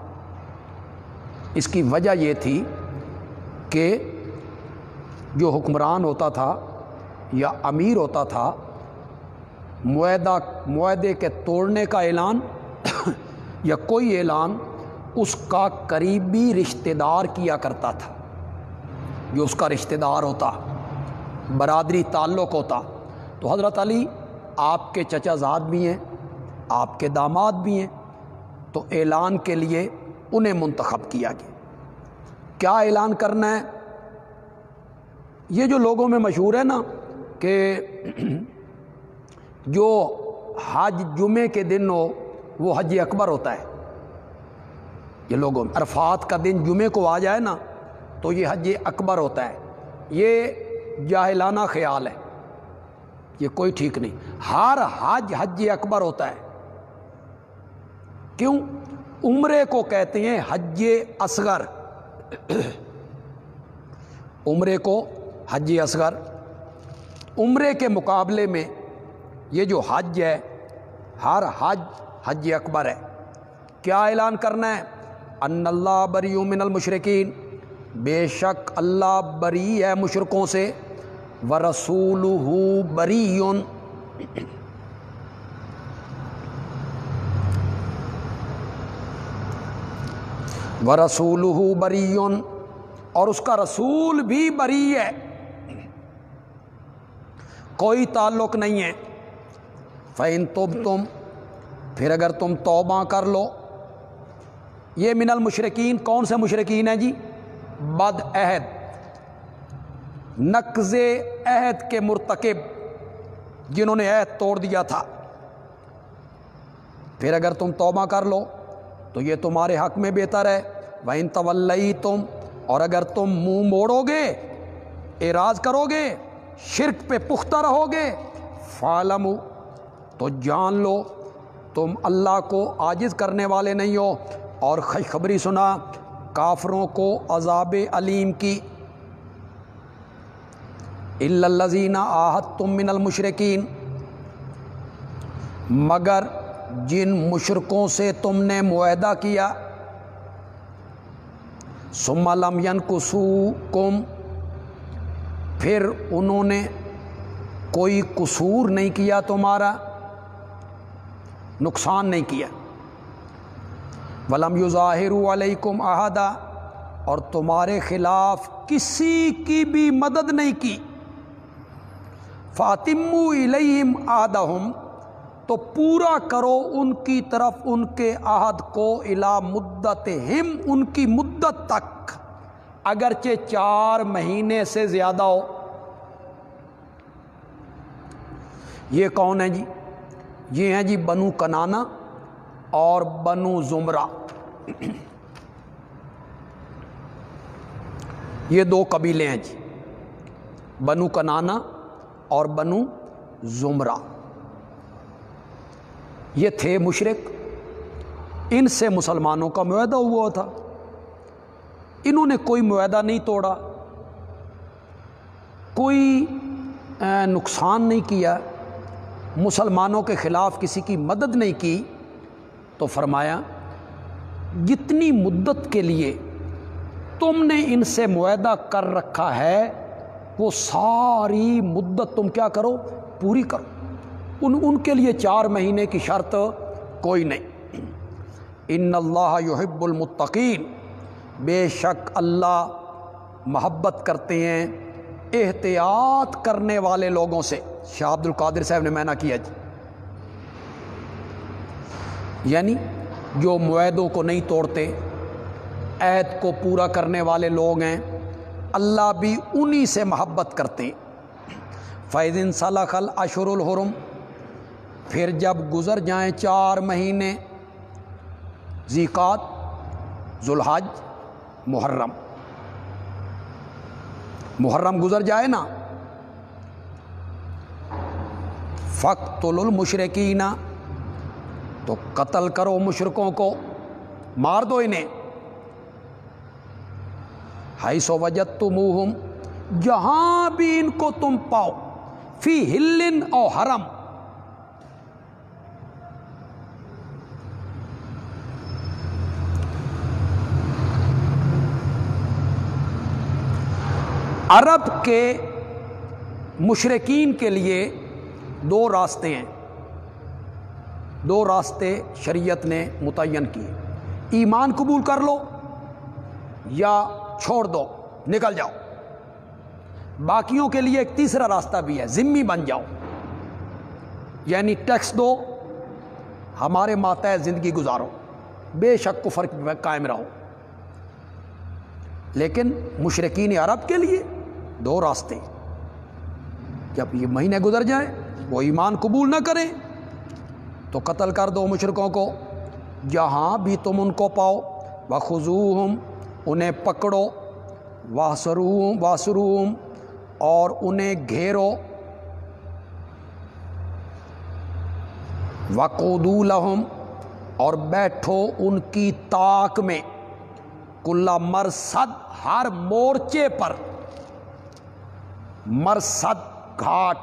اس کی وجہ یہ تھی کہ جو حکمران ہوتا تھا یا امیر ہوتا تھا، معاہدے کے توڑنے کا اعلان یا کوئی اعلان اس کا قریبی رشتہ دار کیا کرتا تھا، جو اس کا رشتہ دار ہوتا، برادری تعلق ہوتا۔ تو حضرت علی آپ کے چچا زاد بھی ہیں، آپ کے داماد بھی ہیں، تو اعلان کے لیے انہیں منتخب کیا گیا۔ کیا اعلان کرنا ہے؟ یہ جو لوگوں میں مشہور ہے نا کہ جو حج جمعے کے دن ہو وہ حج اکبر ہوتا ہے، یہ لوگوں میں عرفات کا دن جمعے کو آ جائے نا تو یہ حج اکبر ہوتا ہے۔ یہ جاہلانہ خیال ہے، یہ کوئی ٹھیک نہیں۔ ہر حج اکبر ہوتا ہے۔ کیوں؟ عمرے کو کہتے ہیں حج اصغر، عمرے کو حج اصغر۔ عمرے کے مقابلے میں یہ جو حج ہے، ہر حج اکبر ہے۔ کیا اعلان کرنا ہے؟ ان اللہ بریء من المشرکین، بے شک اللہ بری ہے مشرکوں سے، ورسولہ بریء، ورسولہ بریء، اور اس کا رسول بھی بری ہے، کوئی تعلق نہیں ہے۔ فَإِن تُبْتُمْ، پھر اگر تم توبہ کر لو۔ یہ من المشرکین کون سے مشرکین ہیں جی؟ بد عہد، نقض عہد کے مرتکب، جنہوں نے عہد توڑ دیا تھا۔ پھر اگر تم توبہ کر لو تو یہ تمہارے حق میں بہتر ہے۔ وَإِن تَوَلَّيْتُمْ، اور اگر تم منہ موڑو گے، اعراض کرو گے، شرک پہ پختہ رہو گے، فَاعْلَمُوا، تو جان لو تم اللہ کو عاجز کرنے والے نہیں ہو، اور خوشخبری سنا کافروں کو عذاب علیم کی۔ إِلَّا الَّذِينَ عَاهَدتُّم مِّنَ الْمُشْرِكِينَ، مگر جن مشرکوں سے تم نے معاہدہ کیا، ثُمَّ لَمْ يَنْكُثُوكُمْ، پھر انہوں نے کوئی قصور نہیں کیا، تمہارا نقصان نہیں کیا۔ وَلَمْ يُظَاهِرُوا عَلَيْكُمْ أَحَدًا، اور تمہارے خلاف کسی کی بھی مدد نہیں کی۔ فَأَتِمُّوا إِلَيْهِمْ عَهْدَهُمْ، تو پورا کرو ان کی طرف ان کے عہد کو، إِلَى مُدَّتِهِمْ، ان کی مدت تک، اگرچہ 4 مہینے سے زیادہ ہو۔ یہ کون ہے جی؟ یہ ہیں جی بنو کنانہ اور بنو زمرہ، یہ 2 قبیلے ہیں جی، بنو کنانہ اور بنو زمرہ۔ یہ تھے مشرک، ان سے مسلمانوں کا معاہدہ ہوا تھا، انہوں نے کوئی معاہدہ نہیں توڑا، کوئی نقصان نہیں کیا، مسلمانوں کے خلاف کسی کی مدد نہیں کی۔ تو فرمایا جتنی مدت کے لیے تم نے ان سے معاہدہ کر رکھا ہے وہ ساری مدت تم کیا کرو؟ پوری کرو۔ ان کے لیے 4 مہینے کی شرط کوئی نہیں۔ ان اللہ یحب المتقین، بے شک اللہ محبت کرتے ہیں احتیاط کرنے والے لوگوں سے۔ شاہ عبد القادر صاحب نے معنی کیا جی، یعنی جو معاہدوں کو نہیں توڑتے، عہد کو پورا کرنے والے لوگ ہیں، اللہ بھی انہی سے محبت کرتے ہیں۔ فَإِذِ انْسَلَخَ الْأَشْهُرُ الْحُرُمُ، پھر جب گزر جائیں 4 مہینے، ذیقات، ذوالحج، محرم گزر جائے نا، فَاقْتُلُوا الْمُشْرِكِينَ، تو قتل کرو مشرکوں کو، مار دو انہیں، حَيْثُ وَجَدْتُمُوهُمْ، جہاں بھی ان کو تم پاؤ، فی ہلن او حرم، عرب کے مشرکین کے لیے دو راستے ہیں، دو راستے شریعت نے متعین کیے، ایمان قبول کر لو یا چھوڑ دو نکل جاؤ۔ باقیوں کے لیے ایک تیسرا راستہ بھی ہے، ذمہ بن جاؤ، یعنی ٹیکس دو، ہمارے ماتحت زندگی گزارو، بے شک کفر پہ قائم رہو۔ لیکن مشرکین عرب کے لیے دو راستے، جب یہ مہینے گزر جائیں وہ ایمان قبول نہ کریں تو قتل کر دو مشرکوں کو جہاں بھی تم ان کو پاؤ، وَخُذُوهُمْ انہیں پکڑو، وَاحْصُرُوهُمْ اور انہیں گھیرو، وَقُعُودُوا لَهُمْ اور بیٹھو ان کی طاق میں، کُلَّ مرصد ہر مورچے پر، مرصد گھاٹ،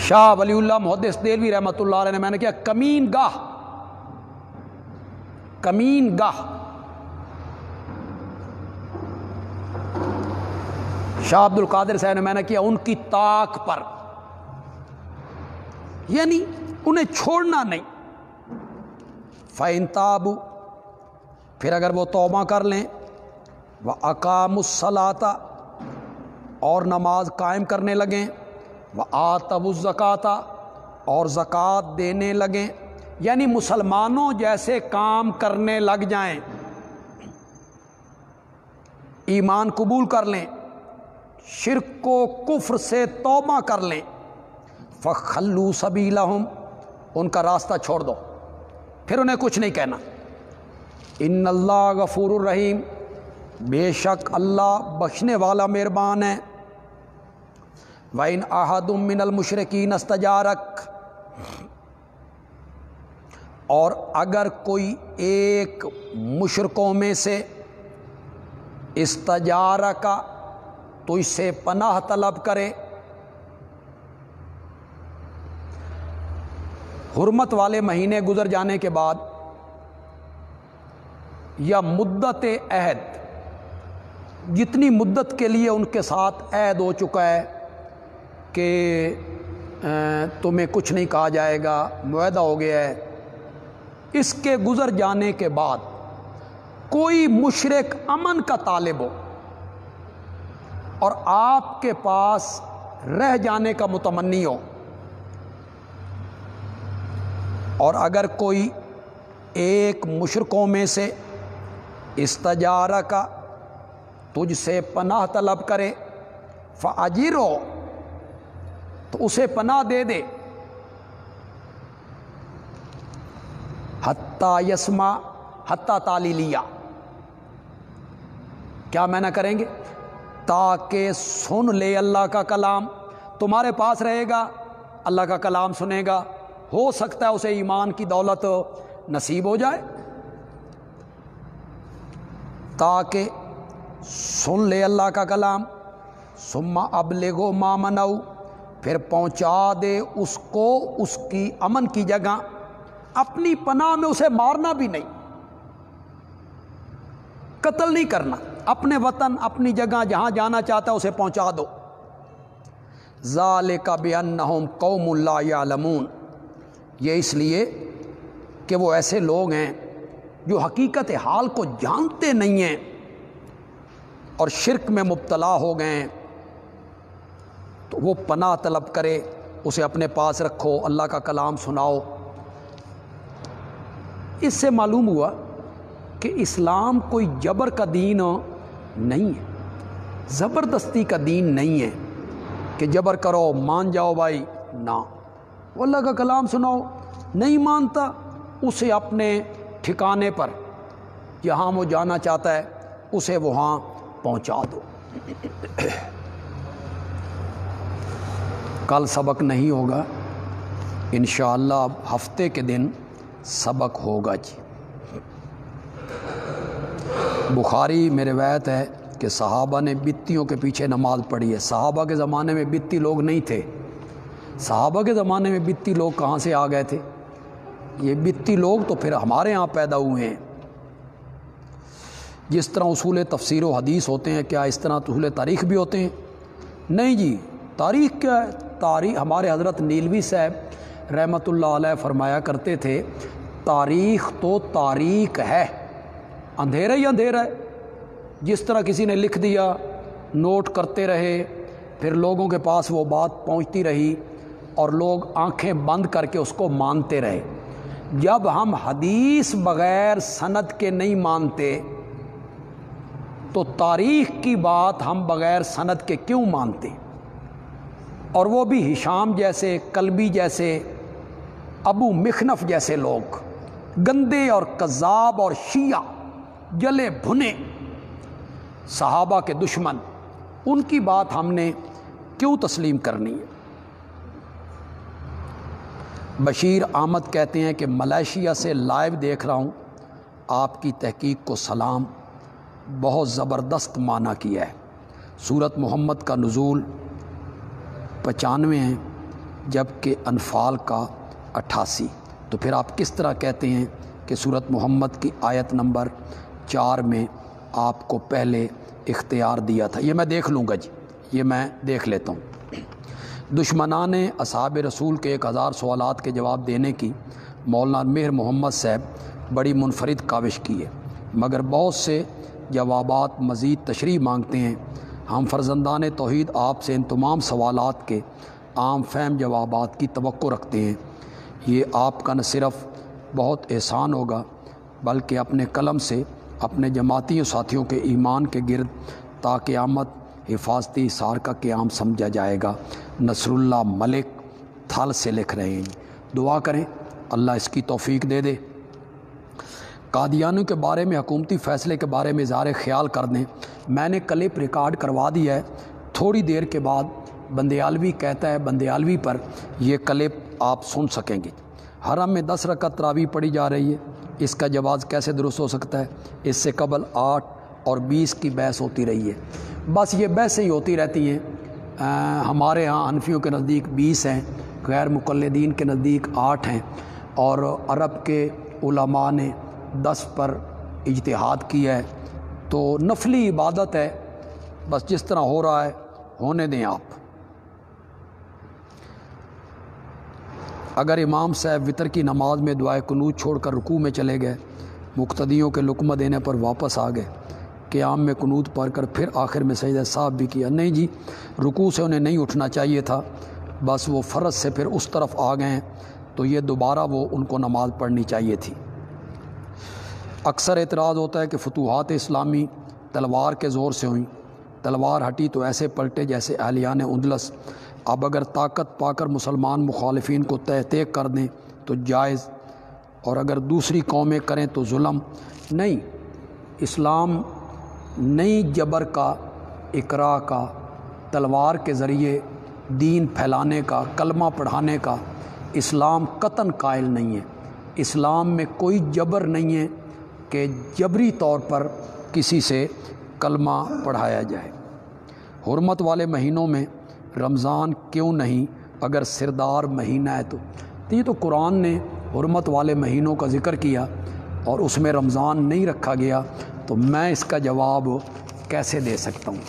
شاہ ولی اللہ محدث دہلوی رحمۃ اللہ علیہ نے میں نے کیا کمین گاہ، کمین گاہ، شاہ عبد القادر صاحب نے میں نے کیا ان کی طاق پر، یعنی انہیں چھوڑنا نہیں۔ فَإِن تَابُوا پھر اگر وہ توبہ کر لیں، وَأَقَامُوا الصَّلَاةَ اور نماز قائم کرنے لگیں، وَآتَوُا الزَّکَاةَ اور زکوٰۃ دینے لگیں، یعنی مسلمانوں جیسے کام کرنے لگ جائیں، ایمان قبول کر لیں، شرک و کفر سے توبہ کر لیں، فَخَلُّوا سَبِيلَهُمْ ان کا راستہ چھوڑ دو، پھر انہیں کچھ نہیں کہنا۔ ان اللہ غفور الرحیم بے شک اللہ بخشنے والا مہربان ہے۔ وَإِنْ أَحَدٌ مِّنَ الْمُشْرِكِينَ اسْتَجَارَكَ اور اگر کوئی ایک مشرکوں میں سے استجارک تو اس سے پناہ طلب کرے، حرمت والے مہینے گزر جانے کے بعد یا مدت عہد، جتنی مدت کے لیے ان کے ساتھ عہد ہو چکا ہے کہ تمہیں کچھ نہیں کہا جائے گا، معاہدہ ہو گیا ہے، اس کے گزر جانے کے بعد کوئی مشرک امن کا طالب ہو اور آپ کے پاس رہ جانے کا متمنی ہو، اور اگر کوئی ایک مشرکوں میں سے استجارہ کا تجھ سے پناہ طلب کرے، فَأَجِرْهُ تو اسے پناہ دے دے، حتیٰ یسمع حتیٰ تعلیلیہ کیا میں نہ کریں گے، تاکہ سن لے اللہ کا کلام، تمہارے پاس رہے گا، اللہ کا کلام سنے گا، ہو سکتا ہے اسے ایمان کی دولت نصیب ہو جائے، تاکہ سن لے اللہ کا کلام، ثم ابلغوا ما منعوا پھر پہنچا دے اس کو اس کی امن کی جگہ، اپنی پناہ میں اسے مارنا بھی نہیں، قتل نہیں کرنا، اپنے وطن اپنی جگہ جہاں جانا چاہتا ہے اسے پہنچا دو۔ ذالک بانہم قوم لا یعلمون یہ اس لیے کہ وہ ایسے لوگ ہیں جو حقیقت حال کو جانتے نہیں ہیں اور شرک میں مبتلا ہو گئے ہیں، تو وہ پناہ طلب کرے، اسے اپنے پاس رکھو، اللہ کا کلام سناؤ۔ اس سے معلوم ہوا کہ اسلام کوئی جبر کا دین نہیں ہے، زبردستی کا دین نہیں ہے کہ جبر کرو مان جاؤ بھائی، نہ، وہ اللہ کا کلام سناؤ، نہیں مانتا اسے اپنے ٹھکانے پر جہاں وہ جانا چاہتا ہے اسے وہاں پہنچا دو۔ کل سبق نہیں ہوگا انشاءاللہ، اب ہفتے کے دن سبق ہوگا جی۔ بخاری میں روایت ہے کہ صحابہ نے بتیوں کے پیچھے نماز پڑھی ہے۔ صحابہ کے زمانے میں بتی لوگ نہیں تھے، صحابہ کے زمانے میں بتی لوگ کہاں سے آ گئے تھے؟ یہ بتی لوگ تو پھر ہمارے ہاں پیدا ہوئے ہیں۔ جس طرح اصول تفسیر و حدیث ہوتے ہیں، کیا اس طرح اصول تاریخ بھی ہوتے ہیں؟ نہیں جی، تاریخ کیا ہے؟ تاریخ ہمارے حضرت نیلوی صاحب رحمۃ اللہ علیہ فرمایا کرتے تھے، تاریخ تو تاریخ ہے، اندھیرا ہی اندھیرا ہے۔ جس طرح کسی نے لکھ دیا، نوٹ کرتے رہے، پھر لوگوں کے پاس وہ بات پہنچتی رہی اور لوگ آنکھیں بند کر کے اس کو مانتے رہے۔ جب ہم حدیث بغیر سند کے نہیں مانتے تو تاریخ کی بات ہم بغیر سند کے کیوں مانتے؟ اور وہ بھی ہشام جیسے، کلبی جیسے، ابو مخنف جیسے لوگ، گندے اور کذاب اور شیعہ جلے بھنے صحابہ کے دشمن، ان کی بات ہم نے کیوں تسلیم کرنی ہے؟ بشیر احمد کہتے ہیں کہ ملائیشیا سے لائیو دیکھ رہا ہوں، آپ کی تحقیق کو سلام، بہت زبردست معنی کیا ہے۔ سورت محمد کا نزول 95 ہے، جبکہ انفال کا 88، تو پھر آپ کس طرح کہتے ہیں کہ سورت محمد کی آیت نمبر 4 میں آپ کو پہلے اختیار دیا تھا؟ یہ میں دیکھ لوں گا جی، یہ میں دیکھ لیتا ہوں۔ دشمنان اصحاب رسول کے 1000 سوالات کے جواب دینے کی مولانا مہر محمد صاحب بڑی منفرد کاوش کی ہے، مگر بہت سے جوابات مزید تشریح مانگتے ہیں۔ ہم فرزندان توحید آپ سے ان تمام سوالات کے عام فہم جوابات کی توقع رکھتے ہیں۔ یہ آپ کا نہ صرف بہت احسان ہوگا بلکہ اپنے قلم سے اپنے جماعتی ساتھیوں کے ایمان کے گرد تا قیامت حفاظتی حصار کا قیام سمجھا جائے گا۔ نصر اللہ ملک تھل سے لکھ رہے ہیں، دعا کریں اللہ اس کی توفیق دے دے۔ قادیانیوں کے بارے میں حکومتی فیصلے کے بارے میں اظہار خیال کر دیں۔ میں نے کلپ ریکارڈ کروا دیا ہے، تھوڑی دیر کے بعد بندیالوی کہتا ہے، بندیالوی پر یہ کلپ آپ سن سکیں گے۔ حرم میں 10 رکعت تراویح پڑھی جا رہی ہے، اس کا جواز کیسے درست ہو سکتا ہے؟ اس سے قبل 8 اور 20 کی بحث ہوتی رہی ہے۔ بس یہ بحثیں ہی ہوتی رہتی ہیں۔ ہمارے ہاں حنفیوں کے نزدیک 20 ہیں، غیر مقلدین کے نزدیک 8 ہیں، اور عرب کے علماء نے 10 پر اجتہاد کیا ہے۔ تو نفلی عبادت ہے، بس جس طرح ہو رہا ہے ہونے دیں آپ۔ اگر امام صاحب وطر کی نماز میں دعائے قنوت چھوڑ کر رکوع میں چلے گئے، مقتدیوں کے لقمہ دینے پر واپس آ گئے، قیام میں قنوت پڑھ کر پھر آخر میں سجدہ صاحب بھی کیا، نہیں جی، رکوع سے انہیں نہیں اٹھنا چاہیے تھا، بس وہ فرض سے پھر اس طرف آ گئے ہیں، تو یہ دوبارہ وہ ان کو نماز پڑھنی چاہیے تھی۔ اکثر اعتراض ہوتا ہے کہ فتوحات اسلامی تلوار کے زور سے ہوئیں، تلوار ہٹی تو ایسے پلٹے جیسے اہلیان اندلس۔ اب اگر طاقت پا کر مسلمان مخالفین کو تحقیق کر دیں تو جائز، اور اگر دوسری قومیں کریں تو ظلم نہیں۔ اسلام نئی جبر کا، اقراء کا، تلوار کے ذریعے دین پھیلانے کا، کلمہ پڑھانے کا اسلام قطعاً قائل نہیں ہے۔ اسلام میں کوئی جبر نہیں ہے کہ جبری طور پر کسی سے کلمہ پڑھایا جائے۔ حرمت والے مہینوں میں رمضان کیوں نہیں اگر سردار مہینہ ہے تو؟ یہ تو قرآن نے حرمت والے مہینوں کا ذکر کیا اور اس میں رمضان نہیں رکھا گیا، تو میں اس کا جواب کیسے دے سکتا ہوں؟